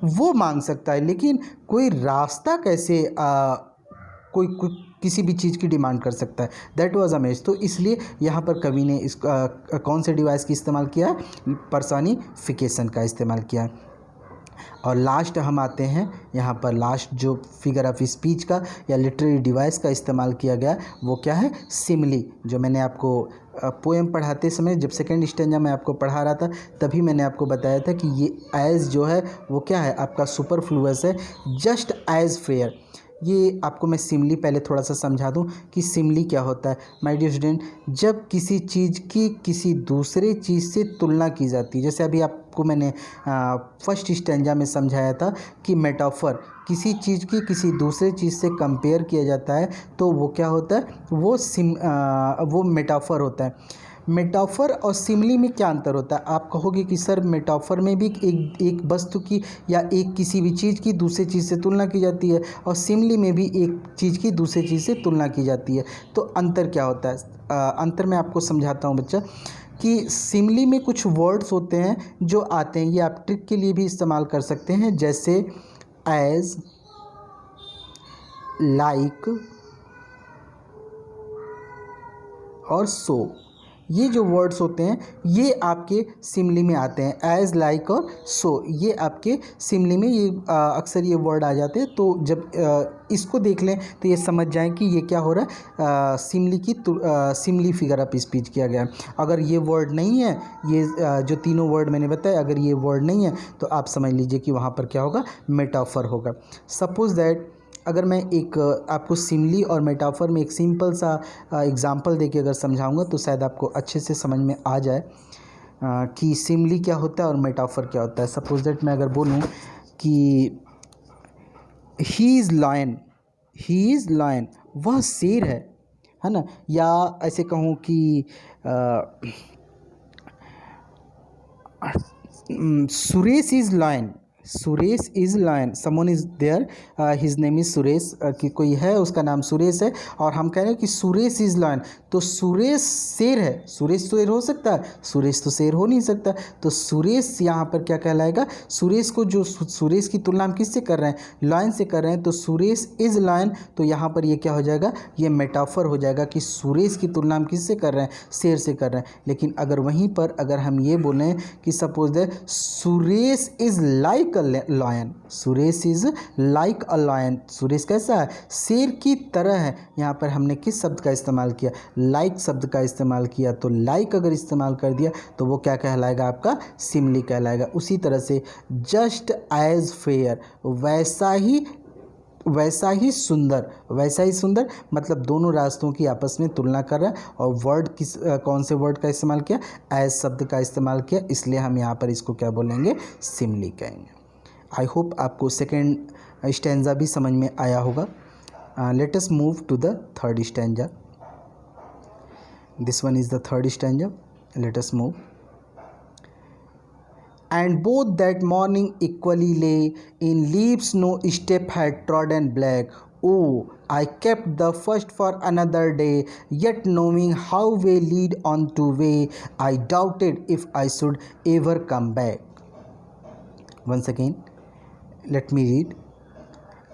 वो मांग सकता है। लेकिन कोई रास्ता कैसे कोई किसी भी चीज़ की डिमांड कर सकता है। That was amaze. तो इसलिए यहाँ पर कवि ने इस कौन से डिवाइस की इस्तेमाल किया है, पर्सोनिफिकेशन का इस्तेमाल किया है। और लास्ट हम आते हैं यहाँ पर, लास्ट जो फिगर ऑफ स्पीच का या लिटरेरी डिवाइस का इस्तेमाल किया गया वो क्या है, सिमिली। जो मैंने आपको पोएम पढ़ाते समय जब सेकेंड स्टैंजा मैं आपको पढ़ा रहा था तभी मैंने आपको बताया था कि ये एज जो है वो क्या है, आपका सुपरफ्लूअस है, जस्ट एज फेयर। ये आपको मैं सिमिली पहले थोड़ा सा समझा दूं कि सिमिली क्या होता है। माय डियर स्टूडेंट, जब किसी चीज़ की किसी दूसरे चीज़ से तुलना की जाती है, जैसे अभी आपको मैंने फर्स्ट स्टैंजा में समझाया था कि मेटाफर, किसी चीज़ की किसी दूसरे चीज़ से कंपेयर किया जाता है तो वो क्या होता है, वो मेटाफर होता है। मेटाफर और सिमिली में क्या अंतर होता है? आप कहोगे कि सर मेटाफर में भी एक वस्तु की या एक किसी भी चीज़ की दूसरे चीज़ से तुलना की जाती है और सिमिली में भी एक चीज़ की दूसरे चीज़ से तुलना की जाती है। तो अंतर क्या होता है? अंतर मैं आपको समझाता हूँ बच्चा, कि सिमिली में कुछ वर्ड्स होते हैं जो आते हैं, ये आप ट्रिक के लिए भी इस्तेमाल कर सकते हैं, जैसे एज, लाइक और सो। ये जो वर्ड्स होते हैं ये आपके सिमिली में आते हैं, एज, लाइक और सो। ये आपके सिमिली में ये अक्सर ये वर्ड आ जाते हैं। तो जब इसको देख लें तो ये समझ जाएं कि ये क्या हो रहा है, सिमिली फिगर ऑफ स्पीच किया गया है। अगर ये वर्ड नहीं है, ये जो तीनों वर्ड मैंने बताया, अगर ये वर्ड नहीं है तो आप समझ लीजिए कि वहाँ पर क्या होगा, मेटाफर होगा। सपोज दैट अगर मैं एक आपको सिमिली और मेटाफर में एक सिंपल सा एग्जांपल देके अगर समझाऊंगा तो शायद आपको अच्छे से समझ में आ जाए कि सिमिली क्या होता है और मेटाफर क्या होता है। सपोज दैट मैं अगर बोलूं कि ही इज़ लायन, वह शेर है ना, या ऐसे कहूँ कि Suresh is lion, someone is there, his name is Suresh, कि कोई है उसका नाम सुरेश है और हम कह रहे हैं कि सुरेश इज़ लायन, तो सुरेश शेर है। सुरेश शेर हो सकता है? सुरेश तो शेर हो नहीं सकता। तो सुरेश यहाँ पर क्या कहलाएगा, सुरेश को जो सुरेश की तुलना हम किससे कर रहे हैं, लायन से कर रहे हैं, तो सुरेश इज़ लायन, तो यहाँ पर ये क्या हो जाएगा, ये मेटाफर हो जाएगा कि सुरेश की तुलना हम किससे कर रहे हैं, शेर से कर रहे हैं। लेकिन अगर वहीं पर अगर हम ये बोलें कि suppose that Suresh is like lion, Suresh is like a lion, Suresh कैसा है, शेर की तरह है। यहाँ पर हमने किस शब्द का इस्तेमाल किया, लाइक शब्द का इस्तेमाल किया। तो लाइक अगर इस्तेमाल कर दिया तो वो क्या कहलाएगा, आपका सिमिली कहलाएगा। उसी तरह से जस्ट एज फेयर, वैसा ही सुंदर, मतलब दोनों रास्तों की आपस में तुलना कर रहा है। और वर्ड कौन से वर्ड का इस्तेमाल किया, एज शब्द का इस्तेमाल किया, इसलिए हम यहाँ पर इसको क्या बोलेंगे, सिमिली कहेंगे। आई होप आपको सेकेंड स्टैंजा भी समझ में आया होगा। Let us move to the third stanza. This one is the third stanza, let us move. And both that morning equally lay in leaves no step had trodden black. Oh, I kept the first for another day, yet knowing how way lead on to way, I doubted if I should ever come back. Once again, let me read.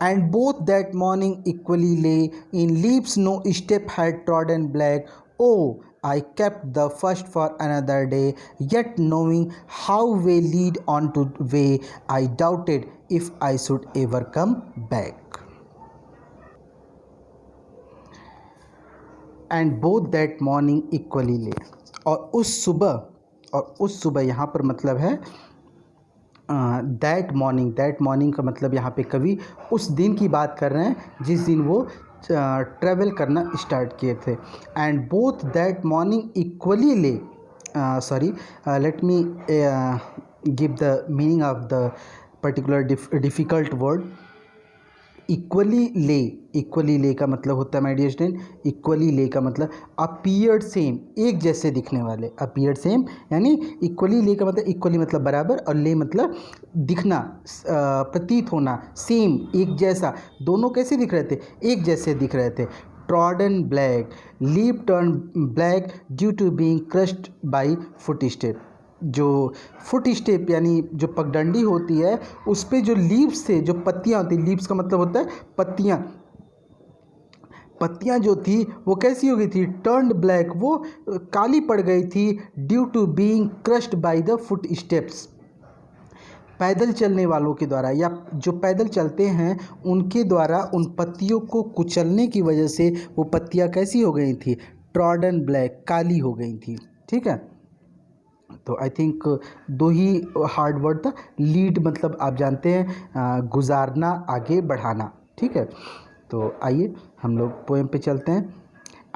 And both that morning equally lay in leaves no step had trodden black. Oh, I kept the first for another day, yet knowing how way lead on to way, I doubted if I should ever come back. And both that morning equally lay, और उस सुबह यहाँ पर मतलब है that morning का मतलब यहाँ पे कवि उस दिन की बात कर रहे हैं जिस दिन वो ट्रैवल करना स्टार्ट किए थे। And both that morning equally lay, let me give the meaning of the particular difficult word. Equally lay का मतलब होता है my dear student, equally lay का मतलब अपीयर्ड सेम, एक जैसे दिखने वाले, अपीयर्ड सेम यानी इक्वली ले का मतलब इक्वली मतलब बराबर और ले मतलब दिखना, प्रतीत होना, सेम एक जैसा, दोनों कैसे दिख रहे थे, एक जैसे दिख रहे थे। Trodden black, leaf turn black due to being crushed by foot step, जो फुट स्टेप यानी जो पगडंडी होती है उस पे जो लीव्स से जो पत्तियां होती, लीव्स का मतलब होता है पत्तियां जो थी वो कैसी हो गई थी, टर्न्ड ब्लैक, वो काली पड़ गई थी, due to being crushed by the foot steps, पैदल चलने वालों के द्वारा या जो पैदल चलते हैं उनके द्वारा उन पत्तियों को कुचलने की वजह से वो पत्तियाँ कैसी हो गई थी, ट्रॉडन ब्लैक, काली हो गई थी। ठीक है, तो आई थिंक दो ही हार्ड वर्ड था। लीड मतलब आप जानते हैं गुजारना, आगे बढ़ाना। ठीक है, तो आइए हम लोग पोएम पे चलते हैं।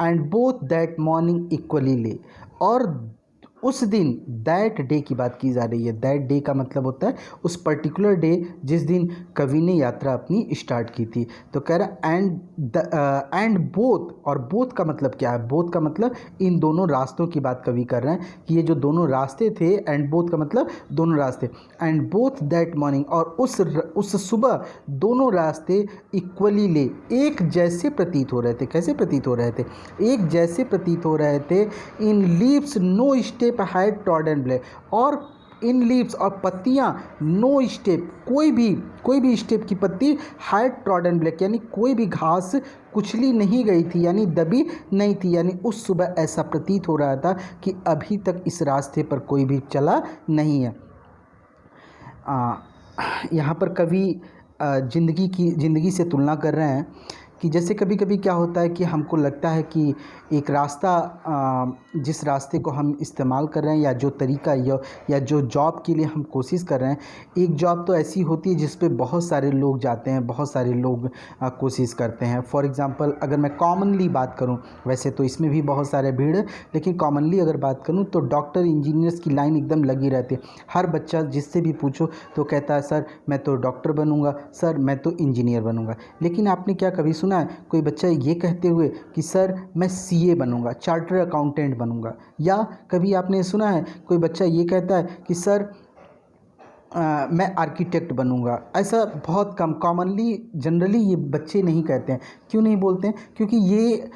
And both that morning equally lay, और उस दिन, दैट डे की बात की जा रही है। दैट डे का मतलब होता है उस पर्टिकुलर डे जिस दिन कवि ने यात्रा अपनी स्टार्ट की थी। तो कह रहा एंड बोथ, और बोथ का मतलब क्या है, बोथ का मतलब इन दोनों रास्तों की बात कवि कर रहे हैं कि ये जो दोनों रास्ते थे, एंड बोथ का मतलब दोनों रास्ते, एंड बोथ दैट मॉर्निंग, और उस सुबह दोनों रास्ते इक्वली ले, एक जैसे प्रतीत हो रहे थे। कैसे प्रतीत हो रहे थे, एक जैसे प्रतीत हो रहे थे। In leaves no step had trodden black, और इन लीव्स और पत्तियां, नो स्टेप कोई भी स्टेप की पत्ती, हैड ट्रॉडन ब्लैक यानी कोई भी घास कुचली नहीं गई थी, यानी दबी नहीं थी। यानी उस सुबह ऐसा प्रतीत हो रहा था कि अभी तक इस रास्ते पर कोई भी चला नहीं है। यहाँ पर कवि ज़िंदगी से तुलना कर रहे हैं कि जैसे कभी कभी क्या होता है कि हमको लगता है कि एक रास्ता, जिस रास्ते को हम इस्तेमाल कर रहे हैं या जो तरीका या जो जॉब के लिए हम कोशिश कर रहे हैं, एक जॉब तो ऐसी होती है जिस पे बहुत सारे लोग जाते हैं, बहुत सारे लोग कोशिश करते हैं। फॉर एग्ज़ाम्पल अगर मैं कॉमनली बात करूं, वैसे तो इसमें भी बहुत सारे भीड़ है, लेकिन कॉमनली अगर बात करूं तो डॉक्टर इंजीनियर्स की लाइन एकदम लगी रहती है। हर बच्चा जिससे भी पूछो तो कहता है सर मैं तो डॉक्टर बनूंगा, सर मैं तो इंजीनियर बनूंगा। लेकिन आपने क्या कभी सुना है कोई बच्चा ये कहते हुए कि सर मैं सीए बनूंगा, चार्टर्ड अकाउंटेंट बनूंगा? या कभी आपने सुना है कोई बच्चा ये कहता है कि सर मैं आर्किटेक्ट बनूंगा? ऐसा बहुत कम, कॉमनली जनरली ये बच्चे नहीं कहते हैं। क्यों नहीं बोलते हैं? क्योंकि ये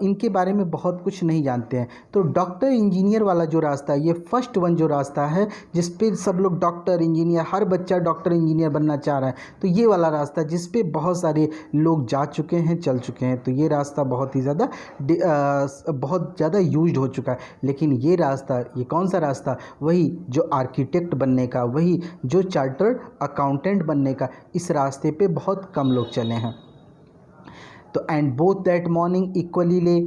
इनके बारे में बहुत कुछ नहीं जानते हैं। तो डॉक्टर इंजीनियर वाला जो रास्ता है, ये फर्स्ट वन जो रास्ता है जिस पे सब लोग डॉक्टर इंजीनियर, हर बच्चा डॉक्टर इंजीनियर बनना चाह रहा है, तो ये वाला रास्ता जिस पे बहुत सारे लोग जा चुके हैं, चल चुके हैं। तो ये रास्ता बहुत ज़्यादा यूज्ड हो चुका है। लेकिन ये रास्ता, ये कौन सा रास्ता? वही जो आर्किटेक्ट बनने का, वही जो चार्टर्ड अकाउंटेंट बनने का, इस रास्ते पे बहुत कम लोग चले हैं। तो and both that morning equally ले,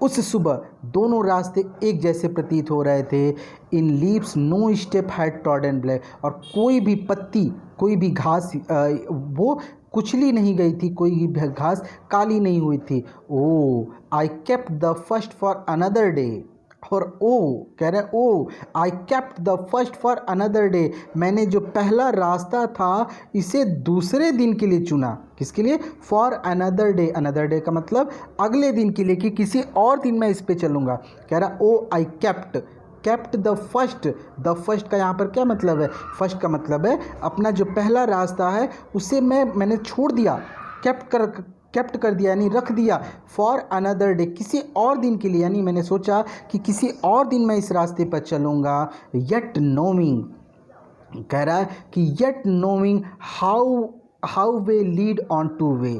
उस सुबह दोनों रास्ते एक जैसे प्रतीत हो रहे थे। In leaves no step had trodden black, और कोई भी पत्ती, कोई भी घास वो कुचली नहीं गई थी, कोई भी घास काली नहीं हुई थी। Oh I kept the first for another day, और ओ कह रहे oh I kept the first for another day, मैंने जो पहला रास्ता था इसे दूसरे दिन के लिए चुना। किसके लिए? For another day. Another day का मतलब अगले दिन के लिए, कि किसी और दिन मैं इस पे चलूँगा। कह रहा ओ आई केप्ट द फर्स्ट का यहाँ पर क्या मतलब है? फर्स्ट का मतलब है अपना जो पहला रास्ता है उसे मैंने छोड़ दिया, केप्ट कर दिया यानी रख दिया। फॉर अनदर डे, किसी और दिन के लिए, यानी मैंने सोचा कि किसी और दिन मैं इस रास्ते पर चलूँगा। येट नोइंग, कह रहा है कि yet knowing how way lead on two way,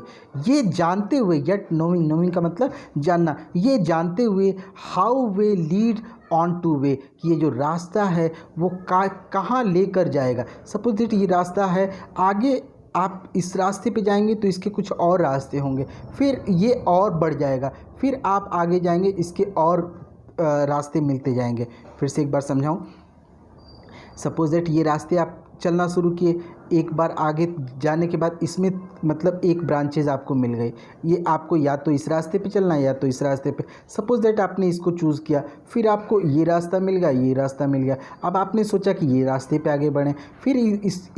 ये जानते हुए, येट नोइंग का मतलब जानना, ये जानते हुए how way lead on two way, कि ये जो रास्ता है वो कहाँ लेकर जाएगा। सपोज दैट ये रास्ता है, आगे आप इस रास्ते पे जाएंगे तो इसके कुछ और रास्ते होंगे, फिर ये और बढ़ जाएगा, फिर आप आगे जाएंगे, इसके और रास्ते मिलते जाएंगे। फिर से एक बार समझाऊं, सपोज दैट ये रास्ते आप चलना शुरू किए, एक बार आगे जाने के बाद इसमें मतलब एक ब्रांचेज आपको मिल गई, ये आपको या तो इस रास्ते पे चलना है या तो इस रास्ते पे। सपोज दैट आपने इसको चूज़ किया, फिर आपको ये रास्ता मिल गया, ये रास्ता मिल गया। अब आपने सोचा कि ये रास्ते पे आगे बढ़ें, फिर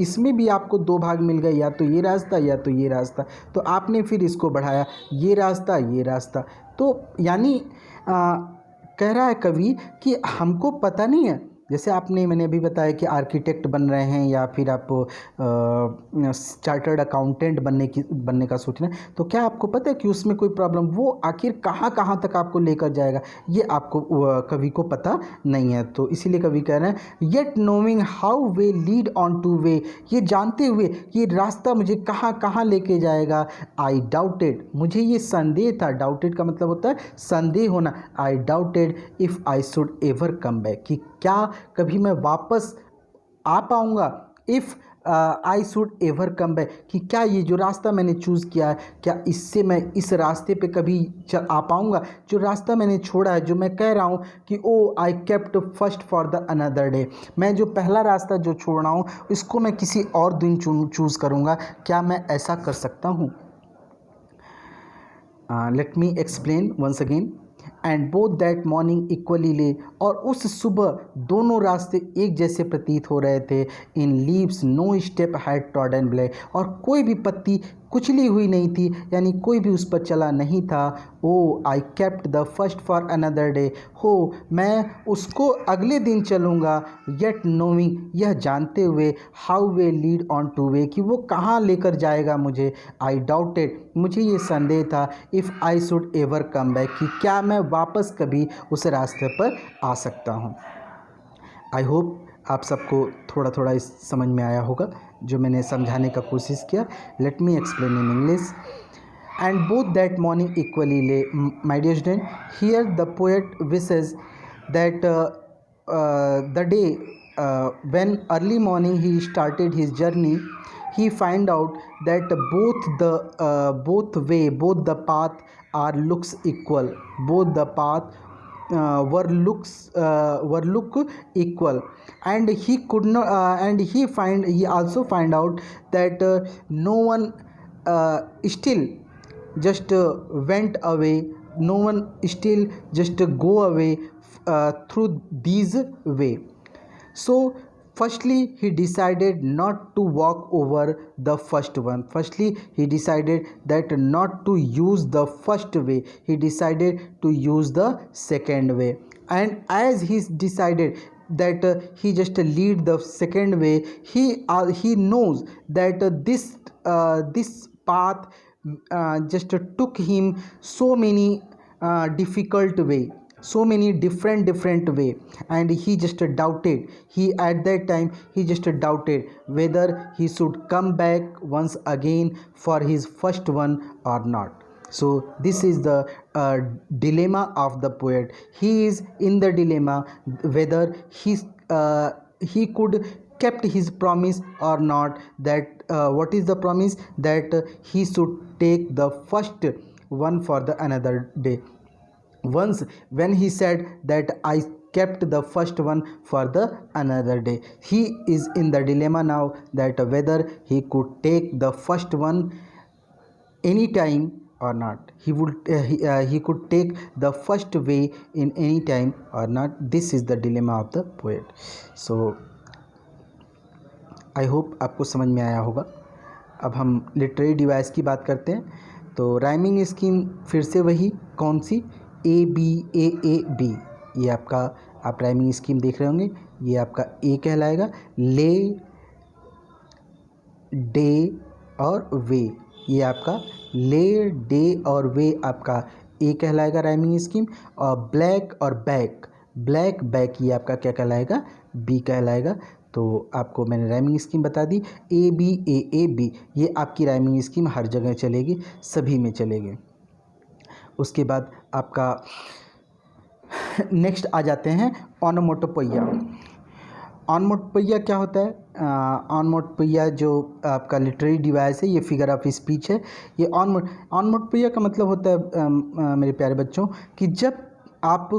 इसमें भी आपको दो भाग मिल गए, या तो ये रास्ता या तो ये रास्ता। तो आपने फिर इसको बढ़ाया, ये रास्ता ये रास्ता। तो यानी कह रहा है कवि कि हमको पता नहीं है, जैसे मैंने अभी बताया कि आर्किटेक्ट बन रहे हैं या फिर आप चार्टर्ड अकाउंटेंट बनने का सोच रहे हैं, तो क्या आपको पता है कि उसमें कोई प्रॉब्लम, वो आखिर कहाँ तक आपको लेकर जाएगा, ये आपको कवि को पता नहीं है। तो इसीलिए कवि कह रहे हैं yet knowing how way lead on two way, ये जानते हुए ये रास्ता मुझे कहाँ लेके जाएगा। आई डाउटेड, मुझे ये संदेह था, डाउटेड का मतलब होता है संदेह होना। आई doubted if I should ever come back, कि क्या कभी मैं वापस आ पाऊँगा, if I should ever come back, कि क्या ये जो रास्ता मैंने चूज़ किया है, क्या इससे मैं इस रास्ते पे कभी आ पाऊँगा। जो रास्ता मैंने छोड़ा है, जो मैं कह रहा हूँ कि oh I kept first for the another day, मैं जो पहला रास्ता जो छोड़ रहा हूँ इसको मैं किसी और दिन चूज़ करूँगा, क्या मैं ऐसा कर सकता हूँ। Let me explain once again. And both that morning equally lay, और उस सुबह दोनों रास्ते एक जैसे प्रतीत हो रहे थे। In leaves no step had trodden black, और कोई भी पत्ती कुचली हुई नहीं थी, यानी कोई भी उस पर चला नहीं था। Oh I kept the first for another day, हो मैं उसको अगले दिन चलूँगा, येट नोइंग, यह जानते हुए, how way lead on two way, कि वो कहाँ लेकर जाएगा मुझे। आई डाउटेड, मुझे ये संदेह था, if I should ever come back, कि क्या मैं वापस कभी उस रास्ते पर आ सकता हूँ। आई होप आप सबको थोड़ा थोड़ा इस समझ में आया होगा जो मैंने समझाने का कोशिश किया। Let me explain in English. And both that morning equally lay, my dear student, here the poet wishes that the day when early morning he started his journey, he find out that both the path are looks equal, both the path were look equal, and he could not and he also find out that no one still just went away, no one still just go away through these way. So firstly he decided not to walk over the first one, firstly he decided that not to use the first way, he decided to use the second way. And as he decided that he just lead the second way, he knows that this path just took him so many difficult way, so many different way, and he just doubted, he at that time he just doubted whether he should come back once again for his first one or not. So this is the dilemma of the poet. He is in the dilemma whether he could kept his promise or not, that what is the promise, that he should take the first one for the another day. Once when he said that I kept the first one for the another day, he is in the dilemma now that whether he could take the first one any time or not, he could take the first way in any time or not. This is the dilemma of the poet. So I hope आपको समझ में आया होगा। अब हम literary device की बात करते हैं। तो राइमिंग स्कीम फिर से वही, कौन सी, A B A A B, ये आपका आप राइमिंग स्कीम देख रहे होंगे, ये आपका ए कहलाएगा। ले, डे और वे, ये आपका ले, डे और वे आपका ए कहलाएगा राइमिंग स्कीम। और ब्लैक और बैक, ब्लैक बैक, ये आपका क्या कहलाएगा, बी कहलाएगा। तो आपको मैंने राइमिंग स्कीम बता दी, A B A A B, ये आपकी राइमिंग स्कीम हर जगह चलेगी, सभी में चलेगी। उसके बाद आपका नेक्स्ट आ जाते हैं ऑनोमोटोपोइया। ऑनोमोटोपोइया क्या होता है? ऑनोमोटोपोइया जो आपका लिटरेरी डिवाइस है, ये फिगर ऑफ स्पीच है। ये ऑनोमोटोपोइया का मतलब होता है मेरे प्यारे बच्चों कि जब आप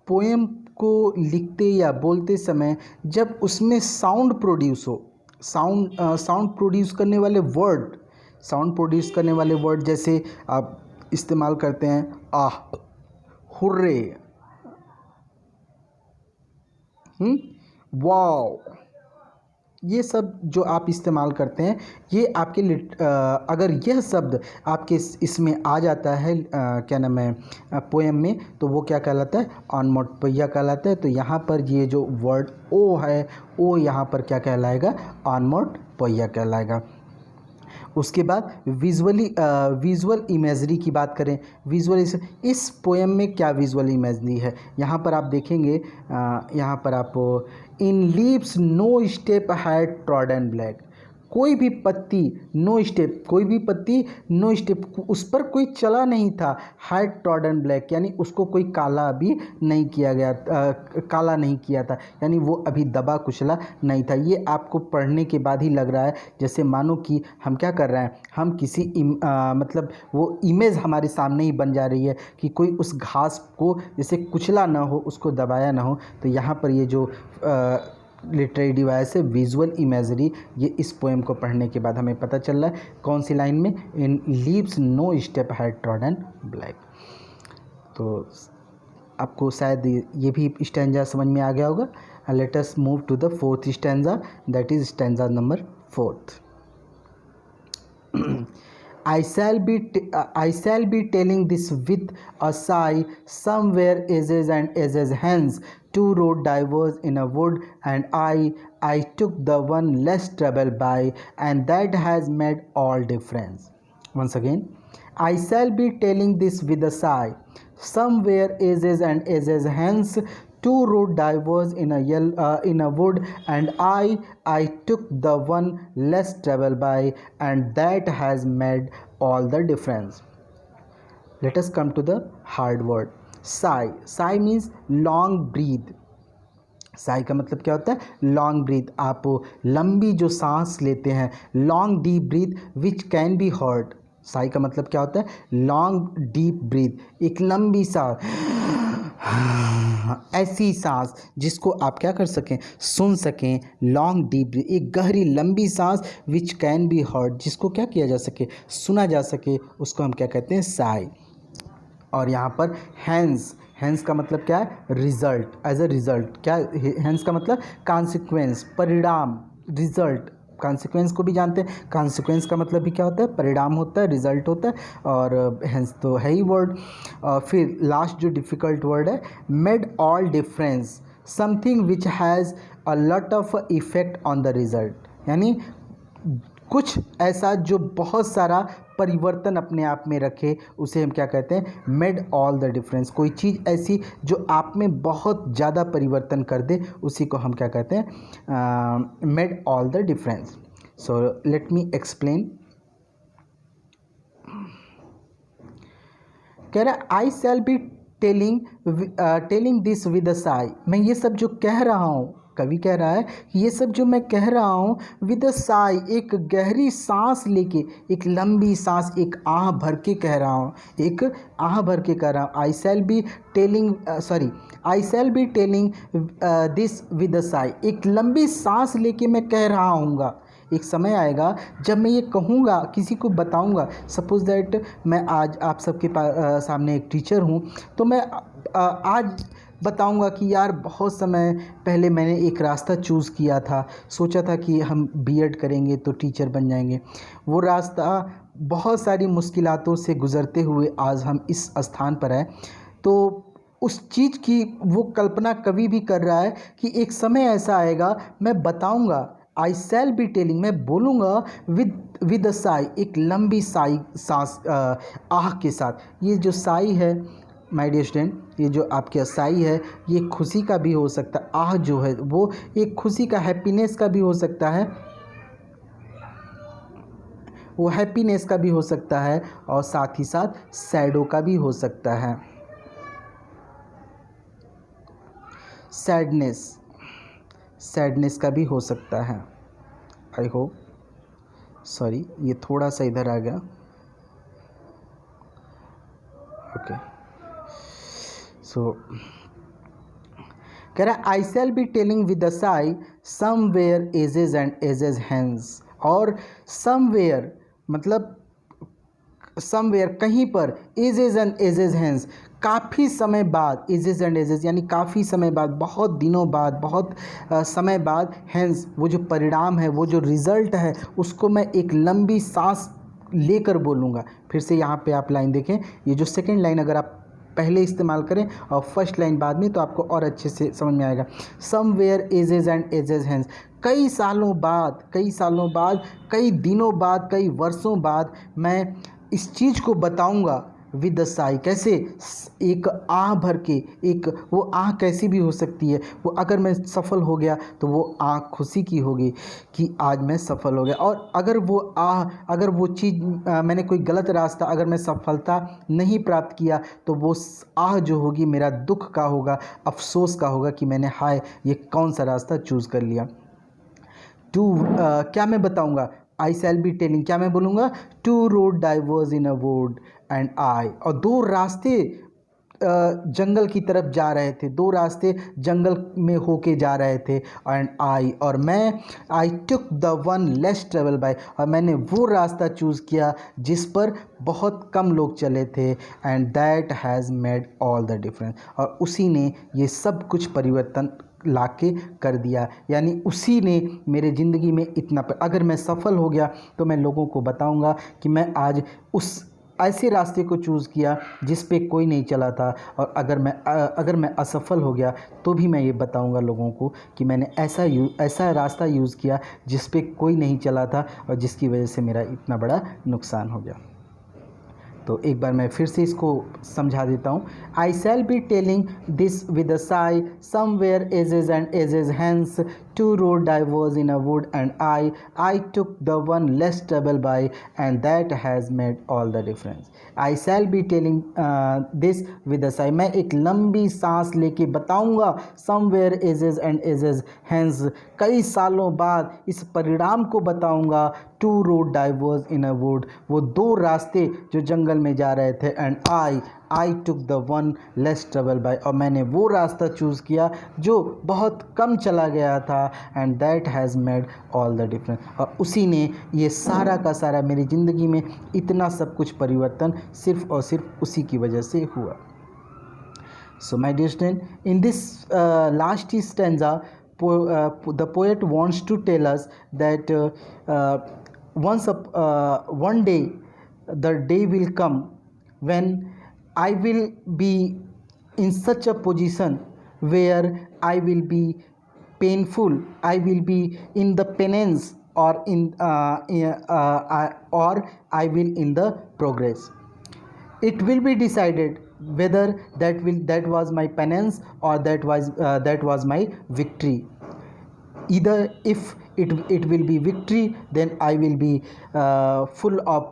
पोएम को लिखते या बोलते समय जब उसमें साउंड प्रोड्यूस हो, साउंड प्रोड्यूस करने वाले वर्ड, साउंड प्रोड्यूस करने वाले वर्ड जैसे आप इस्तेमाल करते हैं आह, हुर्रे, वाओ, ये सब जो आप इस्तेमाल करते हैं, ये आपके अगर यह शब्द आपके इसमें आ जाता है क्या नाम है पोएम में, तो वो क्या कहलाता है, ऑनोमोटोपोइया कहलाता है। तो यहाँ पर ये जो वर्ड ओ है, ओ यहाँ पर क्या कहलाएगा, ऑनोमोटोपोइया कहलाएगा। उसके बाद विजुअल इमेजरी की बात करें, इस पोएम में क्या विजुअल इमेजरी है, यहाँ पर आप देखेंगे, यहाँ पर आप in leaves no step had trodden black, कोई भी पत्ती नो स्टेप, कोई भी पत्ती नो स्टेप, उस पर कोई चला नहीं था। हैड ट्रॉडन ब्लैक यानी उसको कोई काला भी नहीं किया गया, काला नहीं किया था, यानी वो अभी दबा कुचला नहीं था। ये आपको पढ़ने के बाद ही लग रहा है जैसे मानो कि हम क्या कर रहे हैं, हम किसी मतलब वो इमेज हमारे सामने ही बन जा रही है कि कोई उस घास को जैसे कुचला ना हो, उसको दबाया ना हो। तो यहाँ पर ये जो लिटरेरी डिवाइस है विजुअल इमेजरी, ये इस पोएम को पढ़ने के बाद हमें पता चल रहा है कौन सी लाइन में, in leaves no step had trodden black. तो आपको शायद ये भी स्टैंजा समझ में आ गया होगा। Let us move to the fourth stanza, that is stanza number 4। I shall be telling this with a sigh. Somewhere ages and ages hence, two road diverged in a wood, and I took the one less trouble by, and that has made all difference. Once again, I shall be telling this with a sigh. Somewhere ages and ages hence, two road diverged in a wood, and I took the one less travel by, and that has made all the difference. Let us come to the hard word sigh. Sigh means long breathe. Sai का मतलब क्या होता है, long breath. आप लंबी जो सांस लेते हैं, long deep breath which can be heard. Sai का मतलब क्या होता है, लॉन्ग डीप ब्रीथ, एक लंबी सांस, ऐसी सांस जिसको आप क्या कर सकें, सुन सकें। लॉन्ग डीप ब्रीथ, एक गहरी लंबी सांस विच कैन बी हर्ड, जिसको क्या किया जा सके, सुना जा सके, उसको हम क्या कहते हैं, साई। और यहाँ पर हैंस, हैंस का मतलब क्या है, रिजल्ट, एज अ रिजल्ट। क्या हैंस का मतलब, कॉन्सिक्वेंस, परिणाम, रिजल्ट। कॉन्सिक्वेंस को भी जानते हैं, कॉन्सिक्वेंस का मतलब भी क्या होता है, परिणाम होता है, रिजल्ट होता है, और हैंस तो है ही वर्ड। फिर लास्ट जो डिफ़िकल्ट वर्ड है, made all difference, something which has a lot of effect on the result, यानी कुछ ऐसा जो बहुत सारा परिवर्तन अपने आप में रखे, उसे हम क्या कहते हैं, मेड ऑल द डिफरेंस। कोई चीज़ ऐसी जो आप में बहुत ज़्यादा परिवर्तन कर दे, उसी को हम क्या कहते हैं, made all the difference. So let me explain. कह रहा है I shall be telling this with a sigh, मैं ये सब जो कह रहा हूँ, कवि कह रहा है कि ये सब जो मैं कह रहा हूँ विद अ साई, एक गहरी सांस लेके, एक लंबी सांस, एक आह भर के कह रहा हूँ, एक आह भर के कह रहा हूँ। I shall be telling this with a sigh, एक लंबी सांस लेके मैं कह रहा हूँगा। एक समय आएगा जब मैं ये कहूँगा, किसी को बताऊँगा। सपोज़ दैट मैं आज आप सबके सामने एक टीचर हूँ, तो मैं आज बताऊंगा कि यार बहुत समय पहले मैंने एक रास्ता चूज़ किया था, सोचा था कि हम बीएड करेंगे तो टीचर बन जाएंगे। वो रास्ता बहुत सारी मुश्किलातों से गुज़रते हुए आज हम इस स्थान पर हैं। तो उस चीज़ की वो कल्पना कवि भी कर रहा है कि एक समय ऐसा आएगा, मैं बताऊंगा। आई शैल बी टेलिंग, मैं बोलूँगा विद अ साई, एक लंबी सांस, आह के साथ। ये जो साई है माय डियर स्टूडेंट, ये जो आपके साई है, ये खुशी का भी हो सकता है, आह जो है वो एक खुशी का, हैप्पीनेस का भी हो सकता है, वो हैप्पीनेस का भी हो सकता है, और साथ ही साथ सैडो का भी हो सकता है, सैडनेस का भी हो सकता है। आई होप, सॉरी ये थोड़ा सा इधर आ गया, ओके। सो कह रहा है I shall be telling with a sigh, somewhere ages and ages hence, और समवेयर मतलब समवेयर कहीं पर, एजेस एंड एजेस हैंस काफ़ी समय बाद, एजेस एंड एजेस यानी काफ़ी समय बाद, बहुत दिनों बाद, बहुत समय बाद, हैंस वो जो परिणाम है, वो जो रिज़ल्ट है, उसको मैं एक लंबी सांस लेकर बोलूँगा। फिर से यहाँ पे आप लाइन देखें, ये जो सेकंड लाइन अगर आप पहले इस्तेमाल करें और फर्स्ट लाइन बाद में, तो आपको और अच्छे से समझ में आएगा। Somewhere ages and ages hence, कई सालों बाद, कई दिनों बाद, कई वर्षों बाद मैं इस चीज़ को बताऊंगा, विद द साई, कैसे एक आह भर के, एक वो आह कैसी भी हो सकती है, वो अगर मैं सफल हो गया तो वो आह खुशी की होगी कि आज मैं सफल हो गया। और अगर वो आह, अगर वो चीज़ मैंने कोई गलत रास्ता, अगर मैं सफलता नहीं प्राप्त किया तो वो आह जो होगी मेरा दुख का होगा, अफसोस का होगा कि मैंने हाय ये कौन सा रास्ता चूज़ कर लिया। टू क्या मैं बताऊंगा, आई शैल बी टेलिंग, क्या मैं बोलूँगा, two road diverse in a wood and I, और दो रास्ते जंगल की तरफ जा रहे थे, दो रास्ते जंगल में होके जा रहे थे, एंड आई, और मैं, I took the one less travelled by, और मैंने वो रास्ता चूज़ किया जिस पर बहुत कम लोग चले थे, and that has made all the difference, और उसी ने ये सब कुछ परिवर्तन लाके कर दिया। यानी उसी ने मेरे ज़िंदगी में इतना अगर मैं सफल हो गया तो मैं लोगों को बताऊंगा कि मैं आज उस ऐसे रास्ते को चूज़ किया जिस पे कोई नहीं चला था, और अगर मैं असफल हो गया तो भी मैं ये बताऊंगा लोगों को कि मैंने ऐसा रास्ता यूज़ किया जिस पे कोई नहीं चला था और जिसकी वजह से मेरा इतना बड़ा नुकसान हो गया। तो एक बार मैं फिर से इसको समझा देता हूँ। I shall be telling this with a sigh, somewhere ages and ages hence, two road diverse in a wood and I took the one less travelled by, and that has made all the difference. I shall be telling this with a sigh, मैं एक लंबी सांस लेके बताऊँगा, somewhere ages and ages hence, कई सालों बाद इस परिणाम को बताऊँगा, two road diverse in a would, वो दो रास्ते जो जंगल में जा रहे थे, and I took the one less travelled by, और मैंने वो रास्ता चूज़ किया जो बहुत कम चला गया था, and that has made all the difference, और उसी ने ये सारा का सारा मेरी ज़िंदगी में इतना सब कुछ परिवर्तन सिर्फ़ और सिर्फ उसी की वजह से हुआ। So my dear student, in this last stanza, the poet wants to tell us that one day, the day will come when I will be in such a position where I will be painful, I will be in the penance, or or I will in the progress. It will be decided whether that was my penance or that was my victory. Either if it will be victory, then I will be full of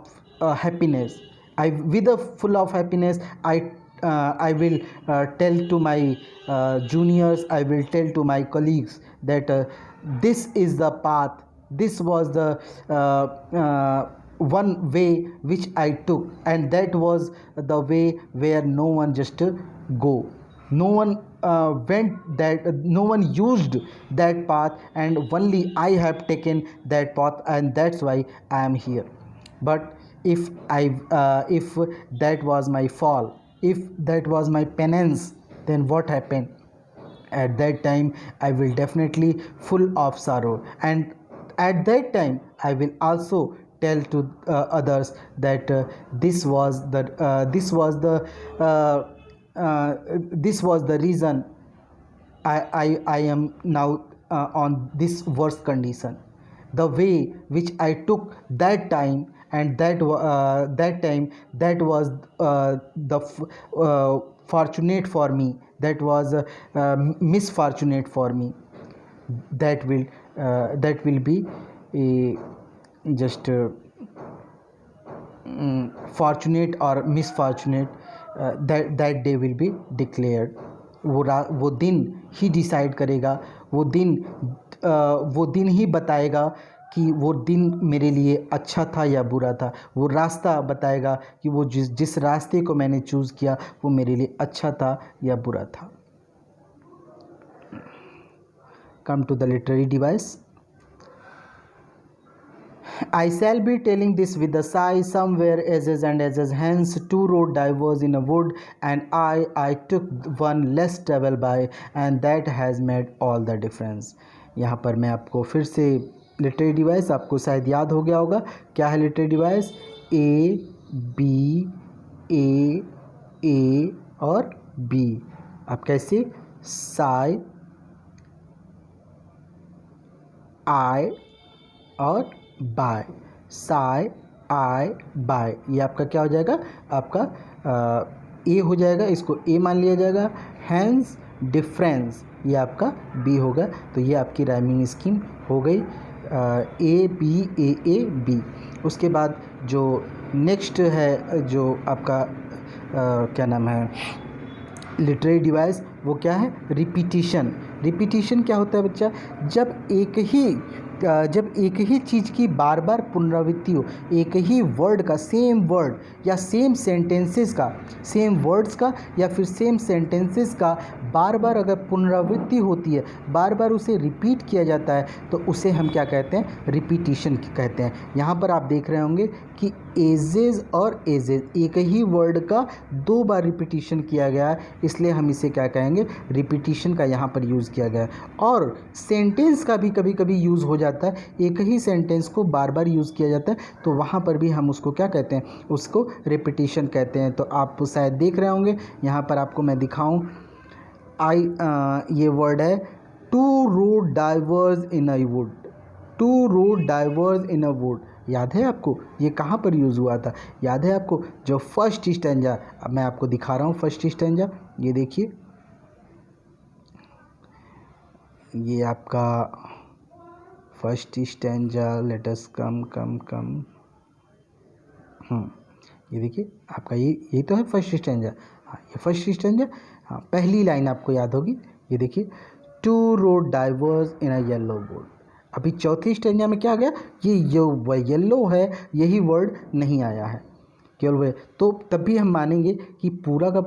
happiness. I with a full of happiness, I will tell to my juniors, I will tell to my colleagues that this is the path, this was the one way which I took, and that was the way where no one just go, no one no one used that path, and only I have taken that path, and that's why I am here. But if if that was my fall, if that was my penance, then what happened? At that time I will definitely full of sorrow, and at that time I will also tell to others that uh, this was the reason I am now on this worst condition. The way which I took that time, and that time, that was fortunate for me, that was misfortunate for me. That will be just fortunate or misfortunate, that day will be declared. वो दिन ही decide करेगा, वो दिन ही बताएगा कि वो दिन मेरे लिए अच्छा था या बुरा था। वो रास्ता बताएगा कि वो जिस रास्ते को मैंने चूज़ किया वो मेरे लिए अच्छा था या बुरा था। Come to the literary device. I shall be telling this with a sigh, somewhere ages and ages hence, two road diverge in a wood, and I took one less travel by, and that has made all the difference. यहाँ पर मैं आपको फिर से literary device, आपको शायद याद हो गया होगा क्या है लिटरेरी डिवाइस। ए बी ए और बी, आप कैसे, साई आई और बाय, साई आई बाय, ये आपका क्या हो जाएगा, आपका ए हो जाएगा, इसको ए मान लिया जाएगा। हैंस डिफरेंस ये आपका बी होगा। तो ये आपकी राइमिंग स्कीम हो गई, A B A A B. उसके बाद जो नेक्स्ट है जो आपका क्या नाम है लिटरेरी डिवाइस, वो क्या है? रिपीटिशन। रिपीटिशन क्या होता है बच्चा? जब एक ही चीज़ की बार बार पुनरावृत्ति हो, एक ही वर्ड का, सेम वर्ड या सेम सेंटेंसेस का, सेम वर्ड्स का या फिर सेम सेंटेंसेस का बार बार अगर पुनरावृत्ति होती है, बार बार उसे रिपीट किया जाता है, तो उसे हम क्या कहते हैं? रिपीटिशन कहते हैं। यहाँ पर आप देख रहे होंगे कि एजेज और एजेज, एक ही वर्ड का 2 बार रिपीटिशन किया गया है, इसलिए हम इसे क्या कहेंगे? रिपीटिशन का यहाँ पर यूज़ किया गया है। और सेंटेंस का भी कभी कभी यूज़ हो जाता है, एक ही सेंटेंस को बार बार यूज़ किया जाता है, तो वहाँ पर भी हम उसको क्या कहते हैं? उसको रिपीटिशन कहते हैं। तो आप शायद देख रहे होंगे, यहाँ पर आपको मैं दिखाऊँ, ये वर्ड है two road diverse in a wood. Two road diverse in a wood, याद है आपको? ये कहाँ पर यूज़ हुआ था? याद है आपको? जो फर्स्ट स्टैंजा, अब मैं आपको दिखा रहा हूँ फर्स्ट स्टैंजा, ये देखिए, ये आपका फर्स्ट स्टैंजा, लेट अस कम कम कम, ये देखिए आपका, ये तो है फर्स्ट स्टैंजा। हाँ, ये फर्स्ट स्टैंजा। हाँ, पहली लाइन आपको याद होगी, ये देखिए, two road diverse in a yellow board. अभी चौथी स्टैंजा में क्या आ गया? ये जो येलो है, यही वर्ड नहीं आया है, केवल वह। तो तब भी हम मानेंगे कि पूरा का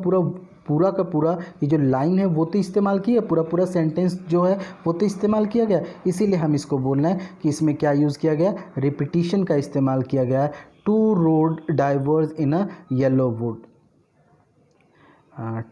पूरा ये जो लाइन है वो तो इस्तेमाल की है, पूरा सेंटेंस जो है वो तो इस्तेमाल किया गया। इसीलिए हम इसको बोलना है कि इसमें क्या यूज़ किया गया? रिपीटिशन का इस्तेमाल किया गया है। Two road diverse in a yellow wood,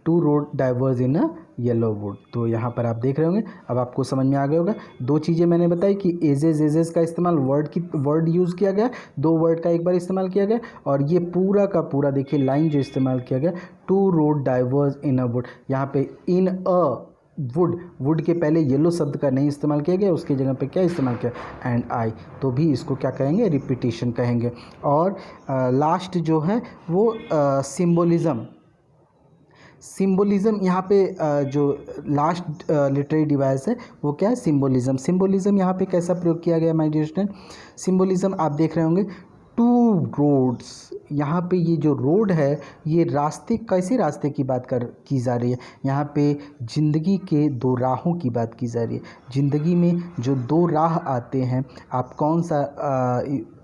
two road diverse in a yellow wood. तो यहाँ पर आप देख रहे होंगे, अब आपको समझ में आ गया होगा। 2 चीज़ें मैंने बताई कि एजेस का इस्तेमाल वर्ड यूज़ किया गया, 2 वर्ड का एक बार इस्तेमाल किया गया, और ये पूरा का पूरा देखिए लाइन जो इस्तेमाल किया गया, two road diverse in a wood. यहाँ पे इन अ वुड के पहले येलो शब्द का नहीं इस्तेमाल किया गया, उसकी जगह पे क्या इस्तेमाल किया? And I. तो भी इसको क्या कहेंगे? रिपीटिशन कहेंगे। और लास्ट जो है वो सिम्बोलिज़म। सिम्बोलिज़म यहाँ पे जो लास्ट लिटरेरी डिवाइस है वो क्या है? सिम्बोलिज़म। सिम्बोलिज़म यहाँ पे कैसा प्रयोग किया गया माय डियर स्टूडेंट? सिम्बोलिज़म आप देख रहे होंगे, टू रोड्स, यहाँ पे ये जो रोड है, ये रास्ते, कैसे रास्ते की बात की जा रही है? यहाँ पे ज़िंदगी के 2 राहों की बात की जा रही है। ज़िंदगी में जो 2 राह आते हैं, आप कौन सा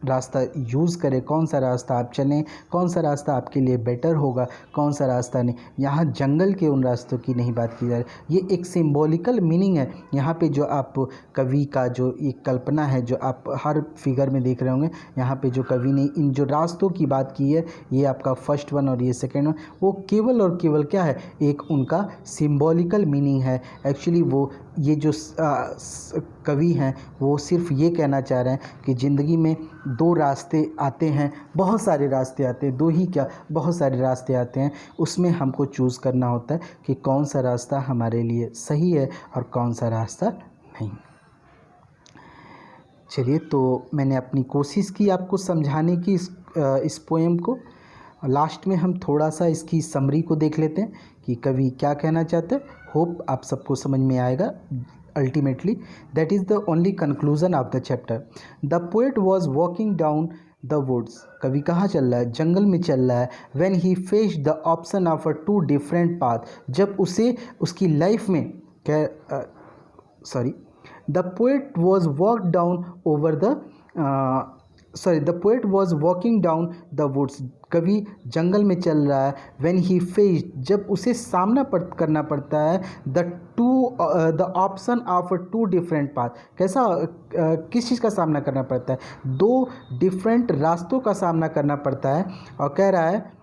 रास्ता यूज़ करें, कौन सा रास्ता आप चलें, कौन सा रास्ता आपके लिए बेटर होगा, कौन सा रास्ता नहीं। यहाँ जंगल के उन रास्तों की नहीं बात की जा रही, ये एक सिंबॉलिकल मीनिंग है। यहाँ पे जो आप कवि का जो एक कल्पना है, जो आप हर फिगर में देख रहे होंगे, यहाँ पे जो कवि ने इन जो रास्तों की बात की है, ये आपका फर्स्ट वन और ये सेकेंड वन, वो केवल और केवल क्या है? एक उनका सिंबॉलिकल मीनिंग है। एक्चुअली वो ये जो कवि हैं वो सिर्फ ये कहना चाह रहे हैं कि ज़िंदगी में 2 रास्ते आते हैं, बहुत सारे रास्ते आते हैं, 2 ही क्या, बहुत सारे रास्ते आते हैं, उसमें हमको चूज़ करना होता है कि कौन सा रास्ता हमारे लिए सही है और कौन सा रास्ता नहीं। चलिए, तो मैंने अपनी कोशिश की आपको समझाने की इस पोएम को। लास्ट में हम थोड़ा सा इसकी समरी को देख लेते हैं कि कवि क्या कहना चाहते हैं। होप आप सबको समझ में आएगा। Ultimately, that is the only conclusion of the chapter. The poet was walking down the woods. कवि कहाँ चल रहा है? जंगल में चल रहा है। When he faced the option of a 2 different path, जब उसे उसकी लाइफ में the poet was walked down over the the poet was walking down the woods. कवि जंगल में चल रहा है। when he faced, जब उसे सामना करना पड़ता है, the option of 2 different path, कैसा किस चीज़ का सामना करना पड़ता है? 2 डिफरेंट रास्तों का सामना करना पड़ता है। और कह रहा है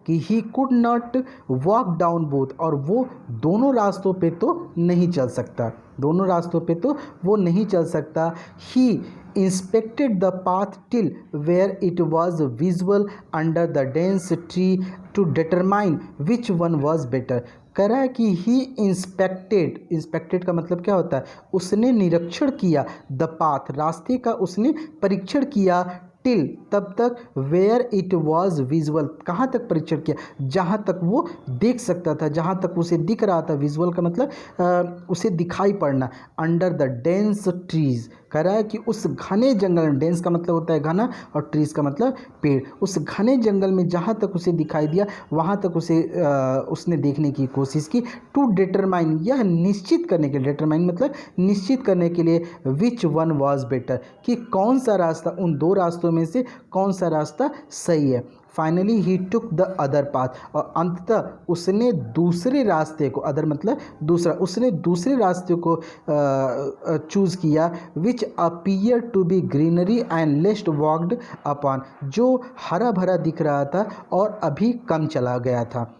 कि he could not walk down both, और वो दोनों रास्तों पे तो नहीं चल सकता, दोनों रास्तों पे तो वो नहीं चल सकता। He inspected the path till where it was visual under the dense tree to determine which one was better. कह रहा है कि ही इंस्पेक्टेड का मतलब क्या होता है? उसने निरीक्षण किया, द पाथ, रास्ते का उसने परीक्षण किया, टिल तब तक वेयर इट वॉज विजुअल, कहाँ तक परीक्षण किया, जहाँ तक वो देख सकता था, जहाँ तक उसे दिख रहा था। विजुअल का मतलब उसे दिखाई पड़ना। अंडर द डेंस ट्रीज, कह रहा है कि उस घने जंगल में, डेंस का मतलब होता है घना और ट्रीज का मतलब पेड़, उस घने जंगल में जहाँ तक उसे दिखाई दिया वहाँ तक उसने देखने की कोशिश की। टू डिटरमाइन, यह निश्चित करने के लिए, डिटरमाइन मतलब निश्चित करने के लिए, विच वन वॉज बेटर, कि कौन सा रास्ता, उन दो रास्तों में से कौन सा रास्ता सही है। Finally he took the other path, और अंततः उसने दूसरे रास्ते को, अदर मतलब दूसरा, उसने दूसरे रास्ते को चूज़ किया, which appear to be greenery and least walked upon, जो हरा भरा दिख रहा था और अभी कम चला गया था।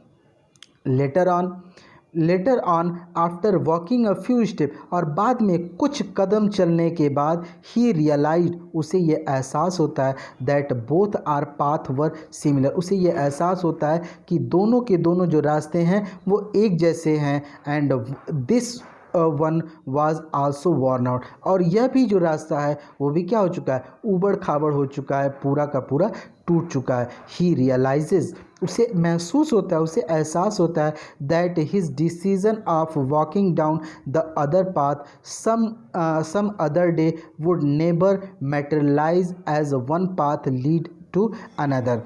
Later on after walking a few step, और बाद में कुछ कदम चलने के बाद, ही रियलाइज्ड, उसे ये एहसास होता है, that both our path were similar, उसे ये एहसास होता है कि दोनों के दोनों जो रास्ते हैं वो एक जैसे हैं। And this one was also worn out, और यह भी जो रास्ता है वो भी क्या हो चुका है, ऊबड़ खाबड़ हो चुका है, पूरा का पूरा टूट चुका है। ही रियलाइजेज, उसे महसूस होता है, उसे एहसास होता है, that his decision of walking down the other path some other day would never materialise as one path lead to another.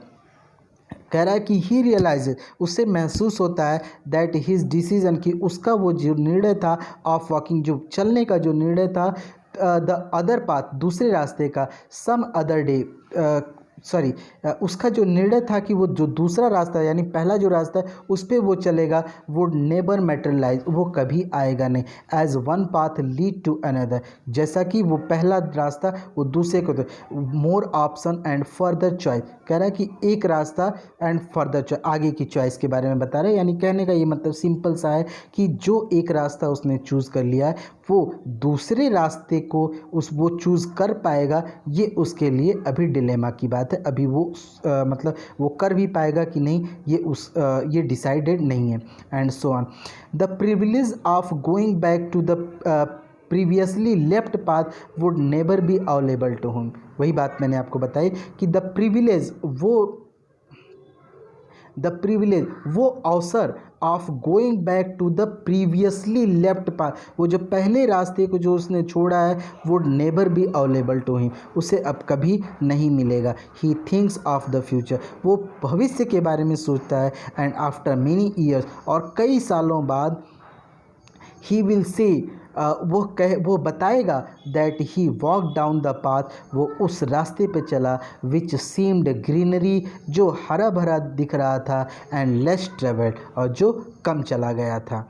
कह रहा है कि ही रियलाइज, उससे महसूस होता है, दैट हिज डिसीजन, कि उसका वो जो निर्णय था, ऑफ वॉकिंग, जो चलने का जो निर्णय था, द अदर पाथ, दूसरे रास्ते का, सम अदर डे, उसका जो निर्णय था कि वो जो दूसरा रास्ता यानी पहला जो रास्ता है उस पर वो चलेगा, वुड नेबर मैटेरियलाइज, वो कभी आएगा नहीं, as one path lead to another, जैसा कि वो पहला रास्ता वो दूसरे को, more option and further choice. कह रहा है कि एक रास्ता एंड फर्दर चॉइस, आगे की चॉइस के बारे में बता रहे हैं। यानी कहने का ये मतलब सिंपल सा है कि जो एक रास्ता उसने चूज़ कर लिया है वो दूसरे रास्ते को वो चूज़ कर पाएगा, ये उसके लिए अभी डिलेमा की बात है। अभी वो मतलब वो कर भी पाएगा कि नहीं, ये डिसाइडेड नहीं है। And so on. The privilege of going back to the previously left path would never be available to him, वही बात मैंने आपको बताई कि द प्रिविलेज वो अवसर of going back to the previously left path, वो जो पहले रास्ते को जो उसने छोड़ा है, would never be available to him, उसे अब कभी नहीं मिलेगा। He thinks of the future, वो भविष्य के बारे में सोचता है। एंड आफ्टर मेनी ईयर्स, और कई सालों बाद, ही विल से, वो बताएगा, that he walk down the path, वो उस रास्ते पे चला, विच सीम्ड ग्रीनरी, जो हरा भरा दिख रहा था, एंड लेस ट्रेवल्ड, और जो कम चला गया था।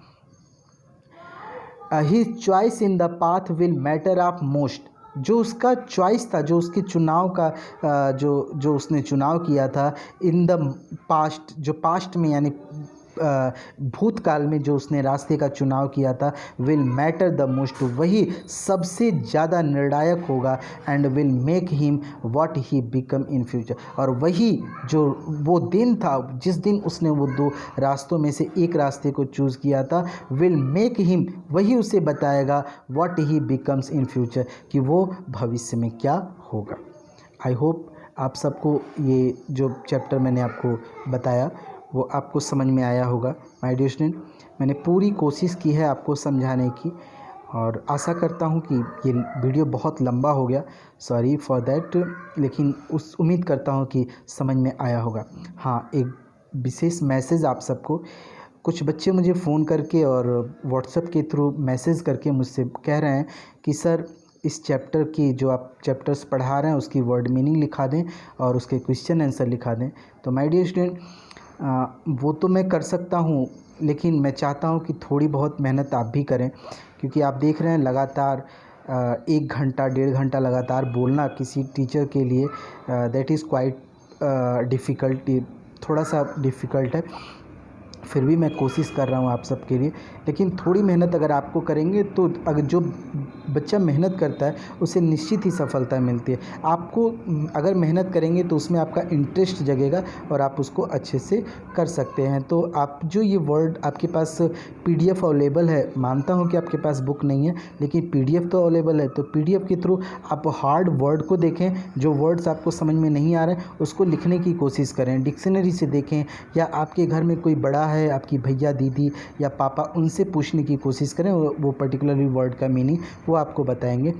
His choice in the path will matter of most, जो उसका चॉइस था, जो उसके चुनाव का जो उसने चुनाव किया था, इन द पास्ट, जो पास्ट में यानी भूतकाल में जो उसने रास्ते का चुनाव किया था, विल मैटर द मोस्ट, वही सबसे ज़्यादा निर्णायक होगा। And will make him what he become in future, और वही जो वो दिन था जिस दिन उसने वो दो रास्तों में से एक रास्ते को चूज़ किया था, विल मेक हिम, वही उसे बताएगा, what he becomes in future, कि वो भविष्य में क्या होगा। आई होप आप सबको ये जो चैप्टर मैंने आपको बताया वो आपको समझ में आया होगा। माय डियर स्टूडेंट, मैंने पूरी कोशिश की है आपको समझाने की, और आशा करता हूँ कि ये वीडियो बहुत लंबा हो गया, सॉरी फॉर दैट, लेकिन उम्मीद करता हूँ कि समझ में आया होगा। हाँ, एक विशेष मैसेज आप सबको, कुछ बच्चे मुझे फ़ोन करके और व्हाट्सएप के थ्रू मैसेज करके मुझसे कह रहे हैं कि सर इस चैप्टर की जो आप चैप्टर्स पढ़ा रहे हैं उसकी वर्ड मीनिंग लिखा दें और उसके क्वेश्चन आंसर लिखा दें। तो माय डियर स्टूडेंट, वो तो मैं कर सकता हूँ, लेकिन मैं चाहता हूँ कि थोड़ी बहुत मेहनत आप भी करें, क्योंकि आप देख रहे हैं लगातार 1 घंटा 1.5 घंटा लगातार बोलना किसी टीचर के लिए दैट इज़ क्वाइट डिफ़िकल्ट, थोड़ा सा डिफ़िकल्ट है। फिर भी मैं कोशिश कर रहा हूँ आप सबके लिए। लेकिन थोड़ी मेहनत अगर आपको करेंगे तो अगर जो बच्चा मेहनत करता है उसे निश्चित ही सफलता मिलती है। आपको अगर मेहनत करेंगे तो उसमें आपका इंटरेस्ट जगेगा और आप उसको अच्छे से कर सकते हैं। तो आप जो ये वर्ड आपके पास PDF अवेलेबल है, मानता हूँ कि आपके पास बुक नहीं है लेकिन PDF तो अवेलेबल है, तो PDF के थ्रू आप हार्ड वर्ड को देखें, जो वर्ड्स आपको समझ में नहीं आ रहे हैं उसको लिखने की कोशिश करें, डिक्शनरी से देखें, या आपके घर में कोई बड़ा है, आपकी भैया दीदी या पापा, उनसे पूछने की कोशिश करें, वो पर्टिकुलरली वर्ड का मीनिंग वो आपको बताएंगे।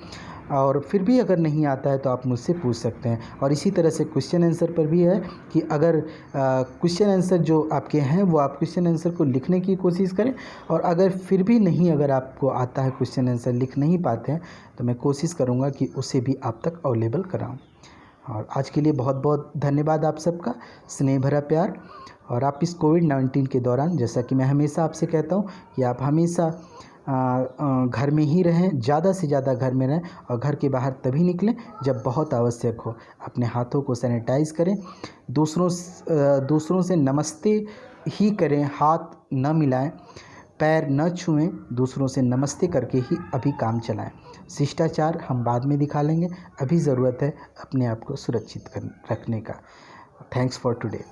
और फिर भी अगर नहीं आता है तो आप मुझसे पूछ सकते हैं। और इसी तरह से क्वेश्चन आंसर पर भी है कि अगर क्वेश्चन आंसर जो आपके हैं वो आप क्वेश्चन आंसर को लिखने की कोशिश करें, और अगर फिर भी नहीं, अगर आपको आता है क्वेश्चन आंसर लिख नहीं पाते हैं, तो मैं कोशिश करूँगा कि उसे भी आप तक अवेलेबल कराऊँ। और आज के लिए बहुत बहुत धन्यवाद आप सबका, स्नेह भरा प्यार। और आप इस कोविड-19 के दौरान, जैसा कि मैं हमेशा आपसे कहता हूँ कि आप हमेशा घर में ही रहें, ज़्यादा से ज़्यादा घर में रहें, और घर के बाहर तभी निकलें जब बहुत आवश्यक हो। अपने हाथों को सैनिटाइज़ करें, दूसरों से नमस्ते ही करें, हाथ न मिलाएं, पैर न छुएं, दूसरों से नमस्ते करके ही अभी काम चलाएं। शिष्टाचार हम बाद में दिखा लेंगे, अभी ज़रूरत है अपने आप को सुरक्षित रखने का। Thanks for today.